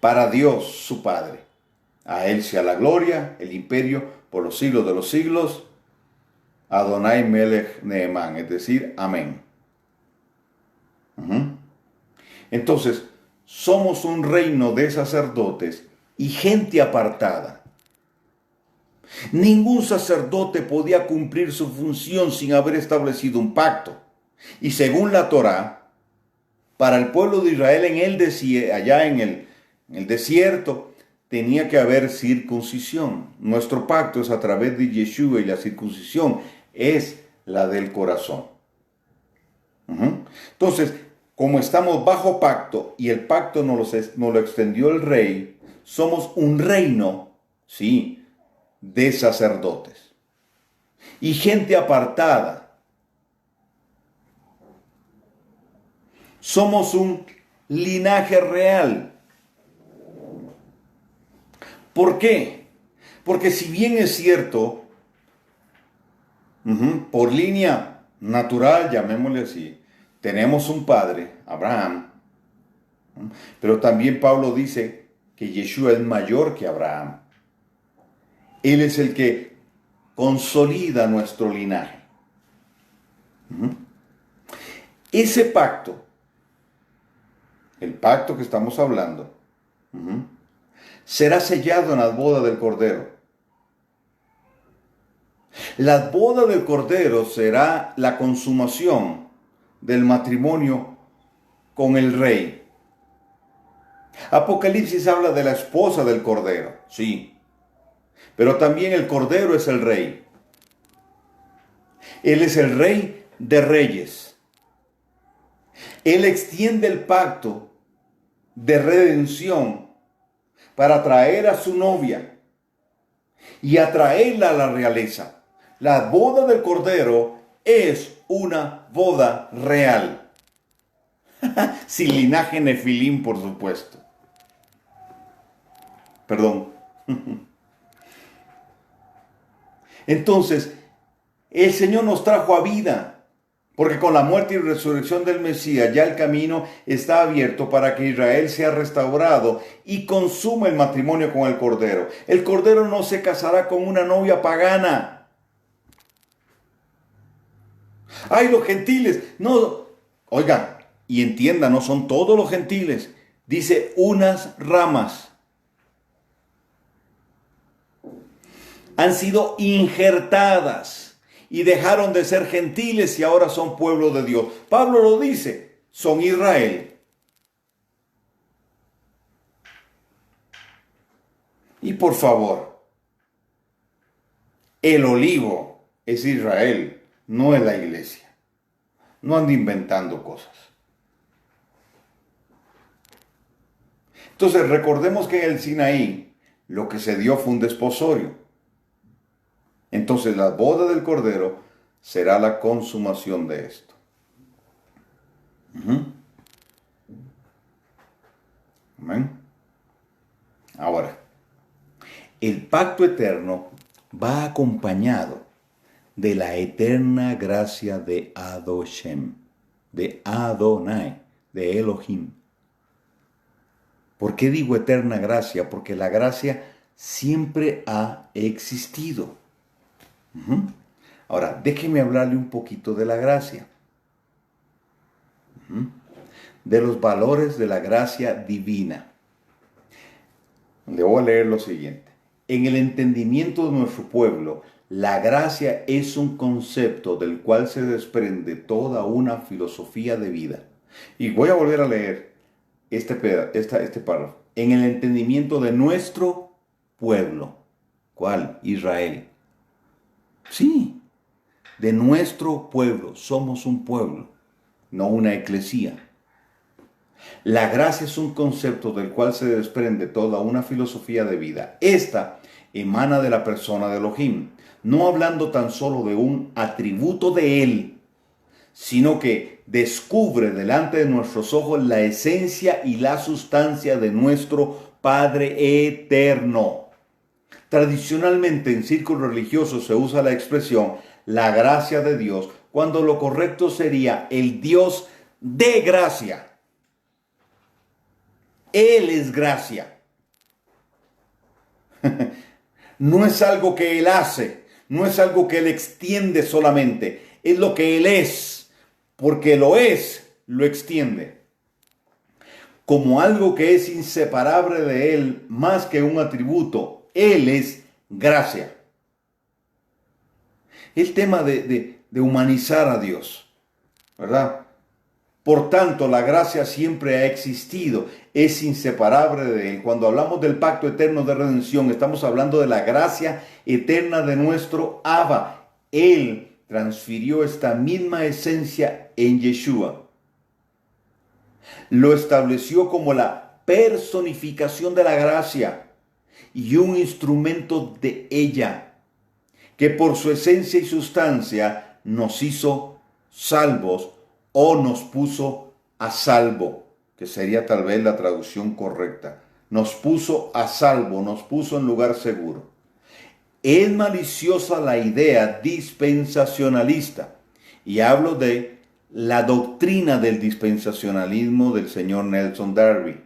para Dios su Padre. A él sea la gloria, el imperio por los siglos de los siglos. Adonai Melech Neemán, es decir, amén. Entonces, somos un reino de sacerdotes y gente apartada. Ningún sacerdote podía cumplir su función sin haber establecido un pacto. Y según la Torá, para el pueblo de Israel allá en el desierto, tenía que haber circuncisión. Nuestro pacto es a través de Yeshua y la circuncisión es la del corazón. Entonces, como estamos bajo pacto y el pacto nos lo extendió el rey, somos un reino, sí, de sacerdotes y gente apartada. Somos un linaje real. ¿Por qué? Porque si bien es cierto, por línea natural, llamémosle así, tenemos un padre, Abraham, pero también Pablo dice que Yeshua es mayor que Abraham. Él es el que consolida nuestro linaje. Ese pacto, el pacto que estamos hablando, será sellado en las bodas del Cordero. La boda del Cordero será la consumación del matrimonio con el rey. Apocalipsis habla de la esposa del Cordero, sí, pero también el Cordero es el rey. Él es el rey de reyes. Él extiende el pacto de redención para traer a su novia y atraerla a la realeza. La boda del Cordero es una boda real. Sin linaje nefilim, por supuesto. Perdón. Entonces, el Señor nos trajo a vida, porque con la muerte y resurrección del Mesías ya el camino está abierto para que Israel sea restaurado y consuma el matrimonio con el Cordero. El Cordero no se casará con una novia pagana. ¡Ay, los gentiles! No, oigan, y entiendan, no son todos los gentiles. Dice unas ramas. Han sido injertadas y dejaron de ser gentiles y ahora son pueblo de Dios. Pablo lo dice, son Israel. Y por favor, el olivo es Israel, no es la iglesia. No ande inventando cosas. Entonces recordemos que en el Sinaí lo que se dio fue un desposorio. Entonces la boda del Cordero será la consumación de esto. Amén. Ahora, el pacto eterno va acompañado de la eterna gracia de Adoshem, de Adonai, de Elohim. ¿Por qué digo eterna gracia? Porque la gracia siempre ha existido. Ahora, déjeme hablarle un poquito de la gracia. De los valores de la gracia divina. Le voy a leer lo siguiente. En el entendimiento de nuestro pueblo, la gracia es un concepto del cual se desprende toda una filosofía de vida. Y voy a volver a leer este párrafo. En el entendimiento de nuestro pueblo. ¿Cuál? Israel. Sí, de nuestro pueblo. Somos un pueblo, no una eclesía. La gracia es un concepto del cual se desprende toda una filosofía de vida. Esta emana de la persona de Elohim, no hablando tan solo de un atributo de él, sino que descubre delante de nuestros ojos la esencia y la sustancia de nuestro Padre eterno. Tradicionalmente en círculos religiosos se usa la expresión la gracia de Dios, cuando lo correcto sería el Dios de gracia. Él es gracia. No es algo que Él hace, no es algo que Él extiende solamente, es lo que Él es, porque lo es, lo extiende. Como algo que es inseparable de Él, más que un atributo, Él es gracia. El tema de humanizar a Dios, ¿verdad? Por tanto, la gracia siempre ha existido, es inseparable de Él. Cuando hablamos del pacto eterno de redención, estamos hablando de la gracia eterna de nuestro Abba. Él transfirió esta misma esencia en Yeshua. Lo estableció como la personificación de la gracia y un instrumento de ella, que por su esencia y sustancia nos hizo salvos o nos puso a salvo, que sería tal vez la traducción correcta. Nos puso a salvo, nos puso en lugar seguro. Es maliciosa la idea dispensacionalista, y hablo de la doctrina del dispensacionalismo del señor Nelson Darby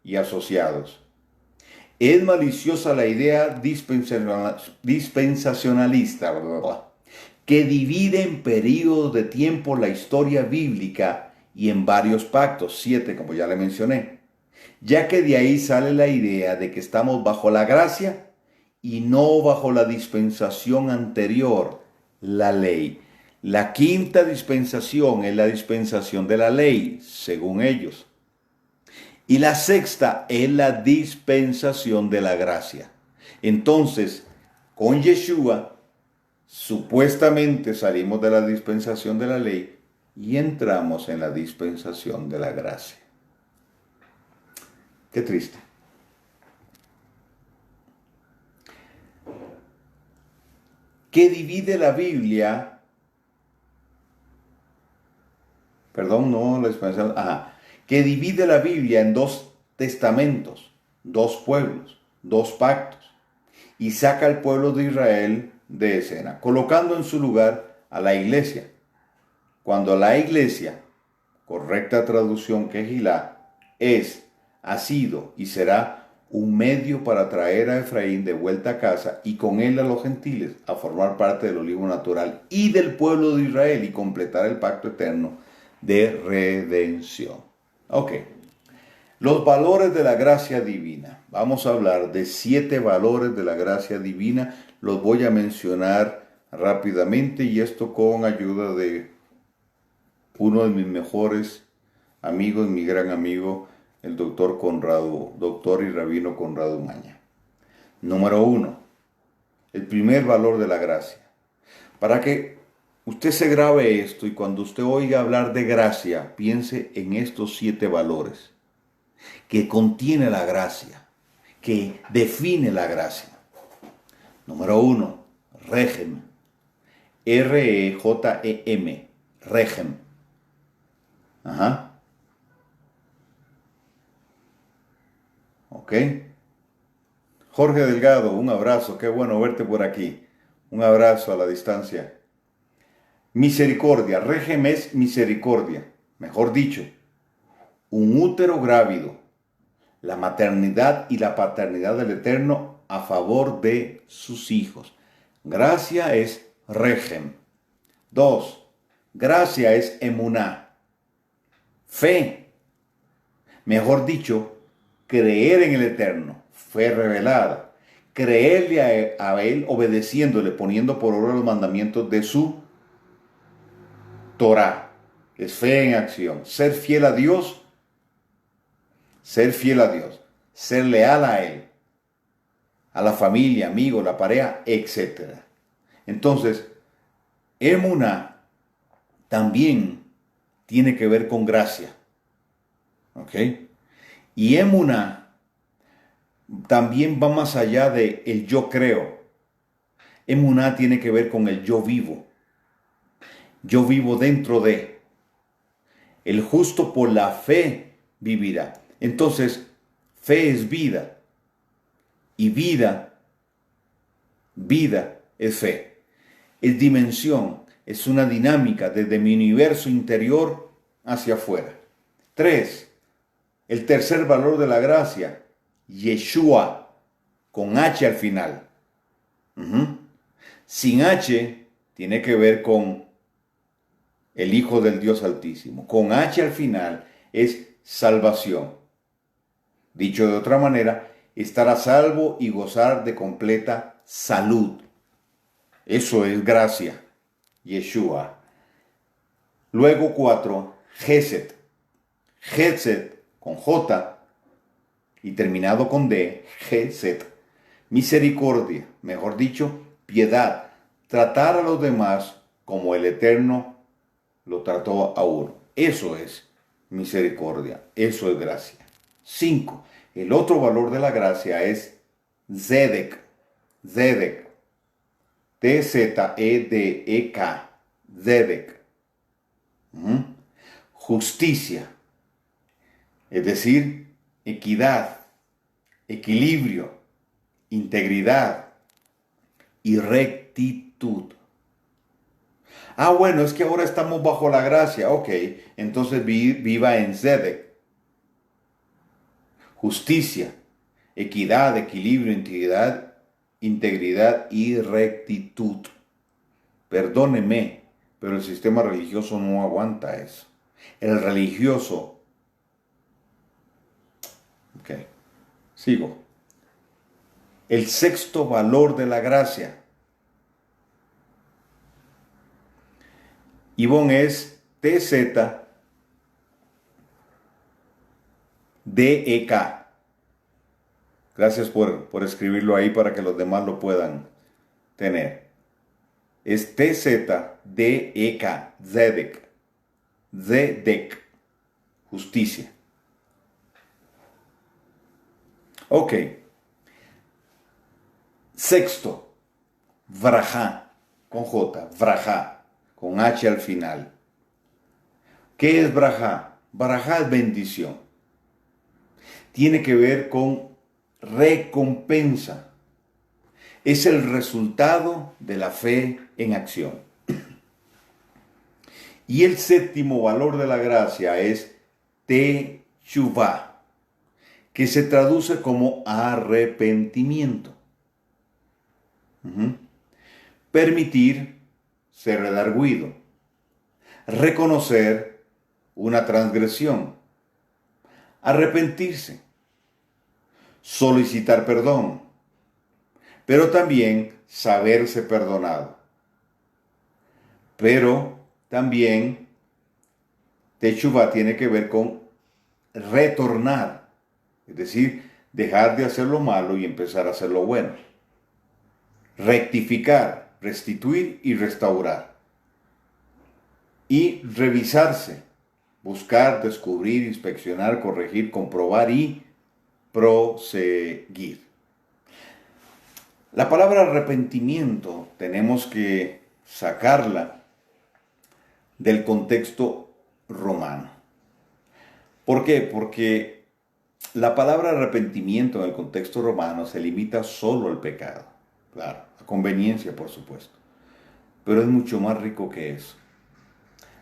y asociados. Es maliciosa la idea dispensacionalista, que divide en periodos de tiempo la historia bíblica y en varios pactos, 7 como ya le mencioné, ya que de ahí sale la idea de que estamos bajo la gracia y no bajo la dispensación anterior, la ley. La quinta dispensación es la dispensación de la ley, según ellos. Y la sexta es la dispensación de la gracia. Entonces, con Yeshua, supuestamente salimos de la dispensación de la ley y entramos en la dispensación de la gracia. Qué triste. ¿Qué divide la Biblia? Perdón, no la dispensación. Que divide la Biblia en 2 testamentos, 2 pueblos, 2 pactos, y saca al pueblo de Israel de escena, colocando en su lugar a la iglesia. Cuando la iglesia, correcta traducción Kehilá, ha sido y será un medio para traer a Efraín de vuelta a casa y con él a los gentiles a formar parte del olivo natural y del pueblo de Israel y completar el pacto eterno de redención. Ok, los valores de la gracia divina. Vamos a hablar de 7 valores de la gracia divina. Los voy a mencionar rápidamente y esto con ayuda de uno de mis mejores amigos, mi gran amigo, el doctor y rabino Conrado Maña. Número 1, el primer valor de la gracia. Para que usted se grabe esto y cuando usted oiga hablar de gracia, piense en estos 7 valores que contiene la gracia, que define la gracia. Número 1, Regem. R-E-J-E-M. Regem. Ok. Jorge Delgado, un abrazo, qué bueno verte por aquí. Un abrazo a la distancia. Misericordia, regem es misericordia, mejor dicho, un útero grávido, la maternidad y la paternidad del Eterno a favor de sus hijos. Gracia es regem. 2. Gracia es emuná, fe. Mejor dicho, creer en el Eterno, fe revelada. Creerle a Él obedeciéndole, poniendo por obra los mandamientos de su Torah. Es fe en acción. Ser fiel a Dios, ser fiel a Dios, ser leal a Él, a la familia, amigos, la pareja, etc. Entonces, emuná también tiene que ver con gracia. ¿Ok? Y emuná también va más allá de el yo creo. Emuná tiene que ver con el yo vivo. Yo vivo dentro de. El justo por la fe vivirá. Entonces, fe es vida. Y vida es fe. Es dimensión, es una dinámica desde mi universo interior hacia afuera. 3. El tercer valor de la gracia, Yeshua, con H al final. Sin H, tiene que ver con el Hijo del Dios Altísimo. Con H al final es salvación. Dicho de otra manera, estar a salvo y gozar de completa salud. Eso es gracia, Yeshua. Luego 4, Gesed. Gesed con J y terminado con D, Gesed. Misericordia, mejor dicho, piedad. Tratar a los demás como el Eterno lo trató a uno. Eso es misericordia, eso es gracia. 5. El otro valor de la gracia es Zedek. Zedek. T-Z-E-D-E-K. Zedek. Justicia. Es decir, equidad, equilibrio, integridad y rectitud. Bueno, es que ahora estamos bajo la gracia. Ok, entonces viva en Zedek. Justicia, equidad, equilibrio, integridad y rectitud. Perdóneme, pero el sistema religioso no aguanta eso. El religioso... Ok, sigo. El sexto valor de la gracia. Ivonne es T-Z-D-E-K. Gracias por escribirlo ahí para que los demás lo puedan tener. Es T-Z-D-E-K. Zedek. Zedek. Justicia. Ok. Sexto. Vrajá. Con J. Vrajá. Con H al final. ¿Qué es Vrajá? Vrajá es bendición. Tiene que ver con recompensa. Es el resultado de la fe en acción. Y el séptimo valor de la gracia es Teshuvá, que se traduce como arrepentimiento. Permitir ser redarguido. Reconocer una transgresión. Arrepentirse. Solicitar perdón. Pero también saberse perdonado. Pero también Teshuvá tiene que ver con retornar. Es decir, dejar de hacer lo malo y empezar a hacer lo bueno. Rectificar, restituir y restaurar. Y revisarse, buscar, descubrir, inspeccionar, corregir, comprobar y proseguir. La palabra arrepentimiento tenemos que sacarla del contexto romano. ¿Por qué? Porque La palabra arrepentimiento en el contexto romano se limita solo al pecado, claro, a conveniencia por supuesto, pero es mucho más rico que eso.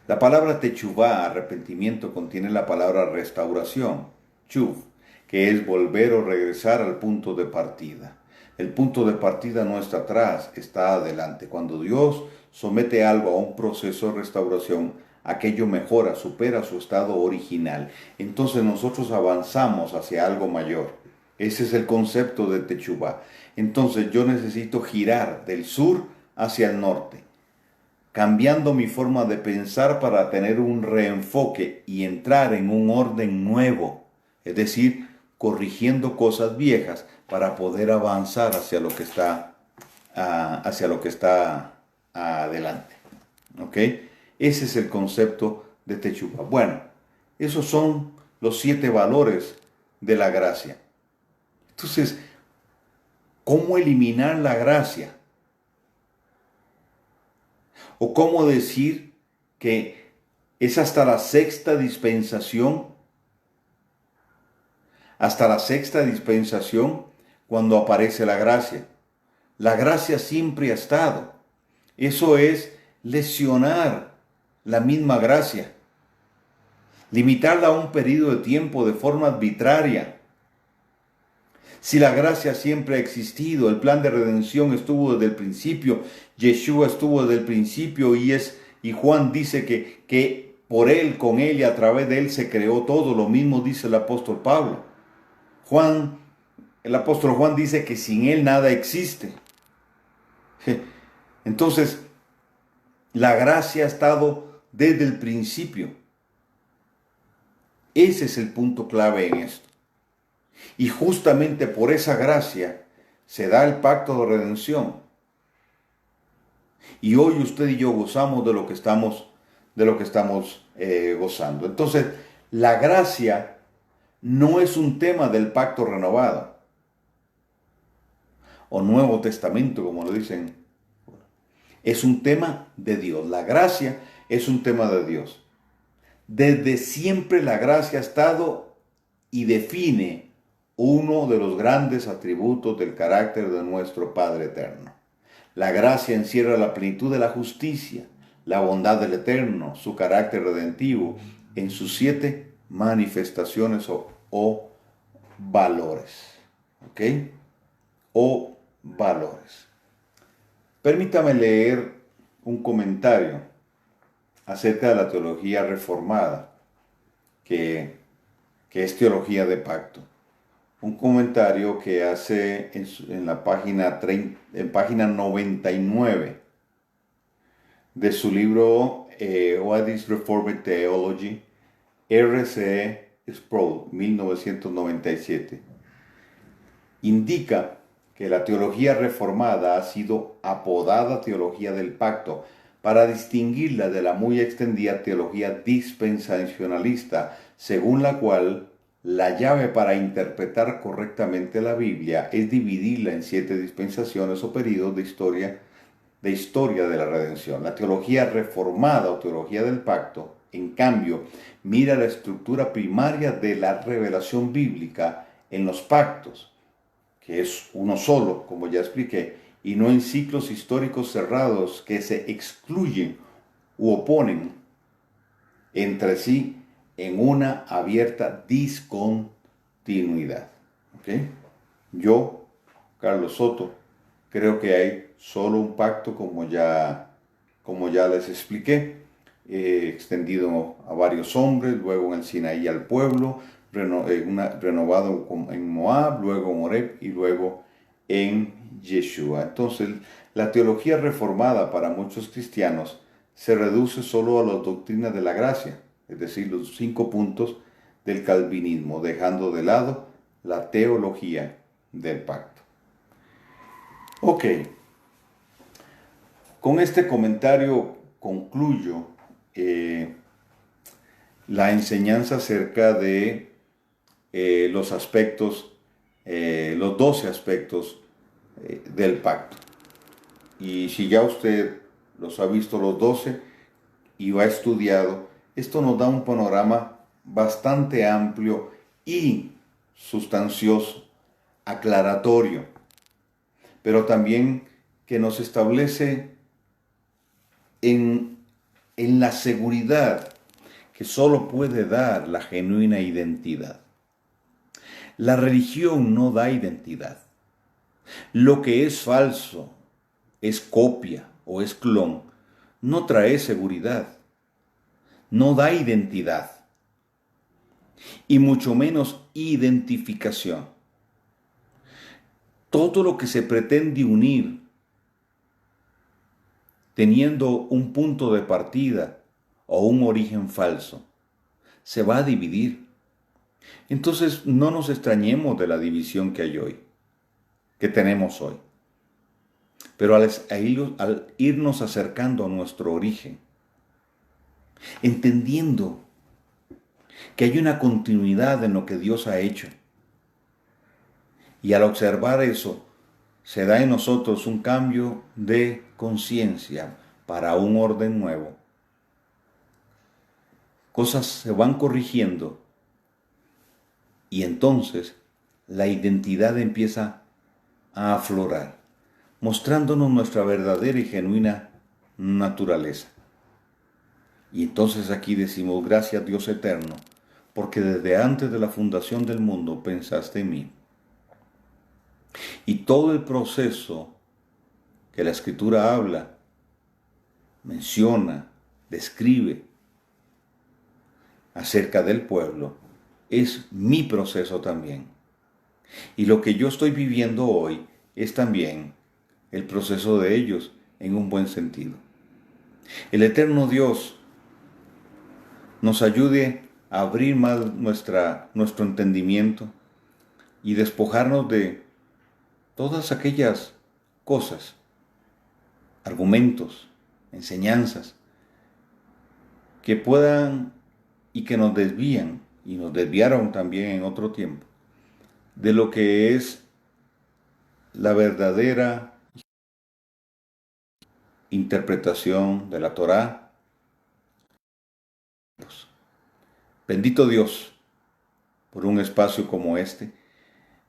La palabra techuvá, arrepentimiento, contiene la palabra restauración, chuv, que es volver o regresar al punto de partida. El punto de partida no está atrás, está adelante. Cuando Dios somete algo a un proceso de restauración, aquello mejora, supera su estado original. Entonces nosotros avanzamos hacia algo mayor. Ese es el concepto de techuvá. Entonces yo necesito girar del sur hacia el norte, cambiando mi forma de pensar para tener un reenfoque y entrar en un orden nuevo, es decir, corrigiendo cosas viejas para poder avanzar hacia lo que está adelante. ¿Ok? Ese es el concepto de techuvá. Bueno, esos son los 7 valores de la gracia. Entonces, ¿cómo eliminar la gracia? ¿O cómo decir que es hasta la sexta dispensación? Hasta la sexta dispensación cuando aparece la gracia. La gracia siempre ha estado. Eso es lesionar la misma gracia. Limitarla a un periodo de tiempo de forma arbitraria. Si la gracia siempre ha existido, el plan de redención estuvo desde el principio, Yeshua estuvo desde el principio y Juan dice que por él, con él y a través de él se creó todo. Lo mismo dice el apóstol Pablo. El apóstol Juan dice que sin él nada existe. Entonces, la gracia ha estado desde el principio. Ese es el punto clave en esto. Y justamente por esa gracia se da el pacto de redención. Y hoy usted y yo gozamos de lo que estamos gozando. Entonces, la gracia no es un tema del pacto renovado o Nuevo Testamento, como lo dicen. Es un tema de Dios. La gracia es un tema de Dios. Desde siempre la gracia ha estado y define uno de los grandes atributos del carácter de nuestro Padre Eterno. La gracia encierra la plenitud de la justicia, la bondad del Eterno, su carácter redentivo, en sus 7 manifestaciones o valores. ¿Ok? O valores. Permítame leer un comentario acerca de la teología reformada, que es teología de pacto. Un comentario que hace en la página 99 de su libro What is Reformed Theology, R.C. Sproul, 1997. Indica que la teología reformada ha sido apodada teología del pacto para distinguirla de la muy extendida teología dispensacionalista, según la cual la llave para interpretar correctamente la Biblia es dividirla en 7 dispensaciones o periodos de historia de la redención. La teología reformada o teología del pacto, en cambio, mira la estructura primaria de la revelación bíblica en los pactos, que es uno solo, como ya expliqué, y no en ciclos históricos cerrados que se excluyen u oponen entre sí en una abierta discontinuidad. ¿Okay? Yo, Carlos Soto, creo que hay solo un pacto, como ya les expliqué, extendido a varios hombres, luego en el Sinaí al pueblo, renovado en Moab, luego en Horeb y luego en Yeshua. Entonces, la teología reformada para muchos cristianos se reduce solo a las doctrinas de la gracia, es decir, los 5 puntos del calvinismo, dejando de lado la teología del pacto. Ok, con este comentario concluyo la enseñanza acerca de los 12 aspectos del pacto. Y si ya usted los ha visto los 12 y lo ha estudiado, esto nos da un panorama bastante amplio y sustancioso, aclaratorio, pero también que nos establece en la seguridad que solo puede dar la genuina identidad. La religión no da identidad. Lo que es falso, es copia o es clon, no trae seguridad, no da identidad y mucho menos identificación. Todo lo que se pretende unir teniendo un punto de partida o un origen falso, se va a dividir. Entonces no nos extrañemos de la división que hay hoy, que tenemos hoy. Pero al irnos acercando a nuestro origen, entendiendo que hay una continuidad en lo que Dios ha hecho, y al observar eso, se da en nosotros un cambio de conciencia para un orden nuevo. Cosas se van corrigiendo y entonces la identidad empieza a aflorar, mostrándonos nuestra verdadera y genuina naturaleza. Y entonces aquí decimos, gracias Dios eterno, porque desde antes de la fundación del mundo pensaste en mí. Y todo el proceso que la Escritura habla, menciona, describe acerca del pueblo, es mi proceso también. Y lo que yo estoy viviendo hoy es también el proceso de ellos en un buen sentido. El eterno Dios nos ayude a abrir más nuestro entendimiento y despojarnos de todas aquellas cosas, argumentos, enseñanzas que puedan y que nos desvían y nos desviaron también en otro tiempo de lo que es la verdadera interpretación de la Torá. Bendito Dios por un espacio como este.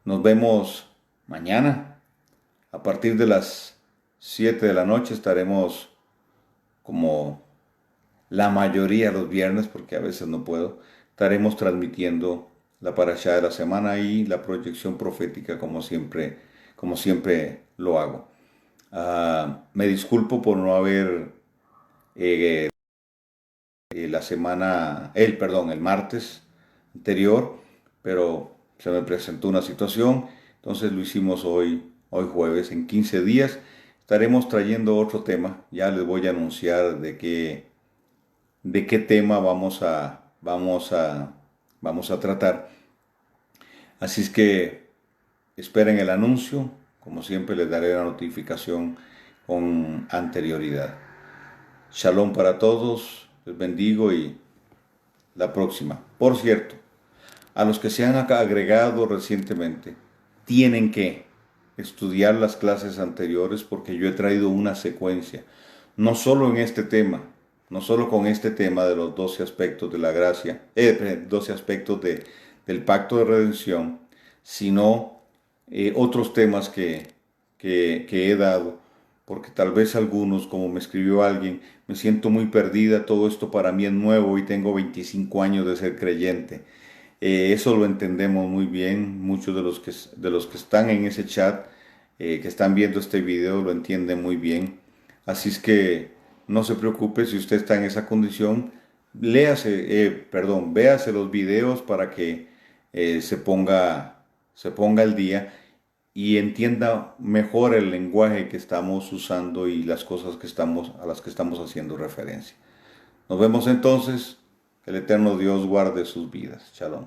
Nos vemos mañana a partir de las 7 de la noche. Estaremos como la mayoría los viernes, porque a veces no puedo. Estaremos transmitiendo la parashá de la semana y la proyección profética como siempre lo hago. Me disculpo por no haber el martes anterior, pero se me presentó una situación, entonces lo hicimos hoy jueves. En 15 días estaremos trayendo otro tema. Ya les voy a anunciar de qué tema vamos a tratar. Así es que esperen el anuncio. Como siempre les daré la notificación con anterioridad. Shalom para todos, les bendigo y la próxima. Por cierto, a los que se han agregado recientemente, tienen que estudiar las clases anteriores porque yo he traído una secuencia, no solo en este tema, no solo con este tema de los 12 aspectos de la gracia, 12 aspectos del pacto de redención, sino otros temas que he dado, porque tal vez algunos, como me escribió alguien, me siento muy perdida, todo esto para mí es nuevo y tengo 25 años de ser creyente. Eso lo entendemos muy bien, muchos de los que están en ese chat, que están viendo este video, lo entienden muy bien. Así es que no se preocupe si usted está en esa condición, véase los videos para que se ponga al día y entienda mejor el lenguaje que estamos usando y las cosas a las que estamos haciendo referencia. Nos vemos entonces. Que el eterno Dios guarde sus vidas. Shalom.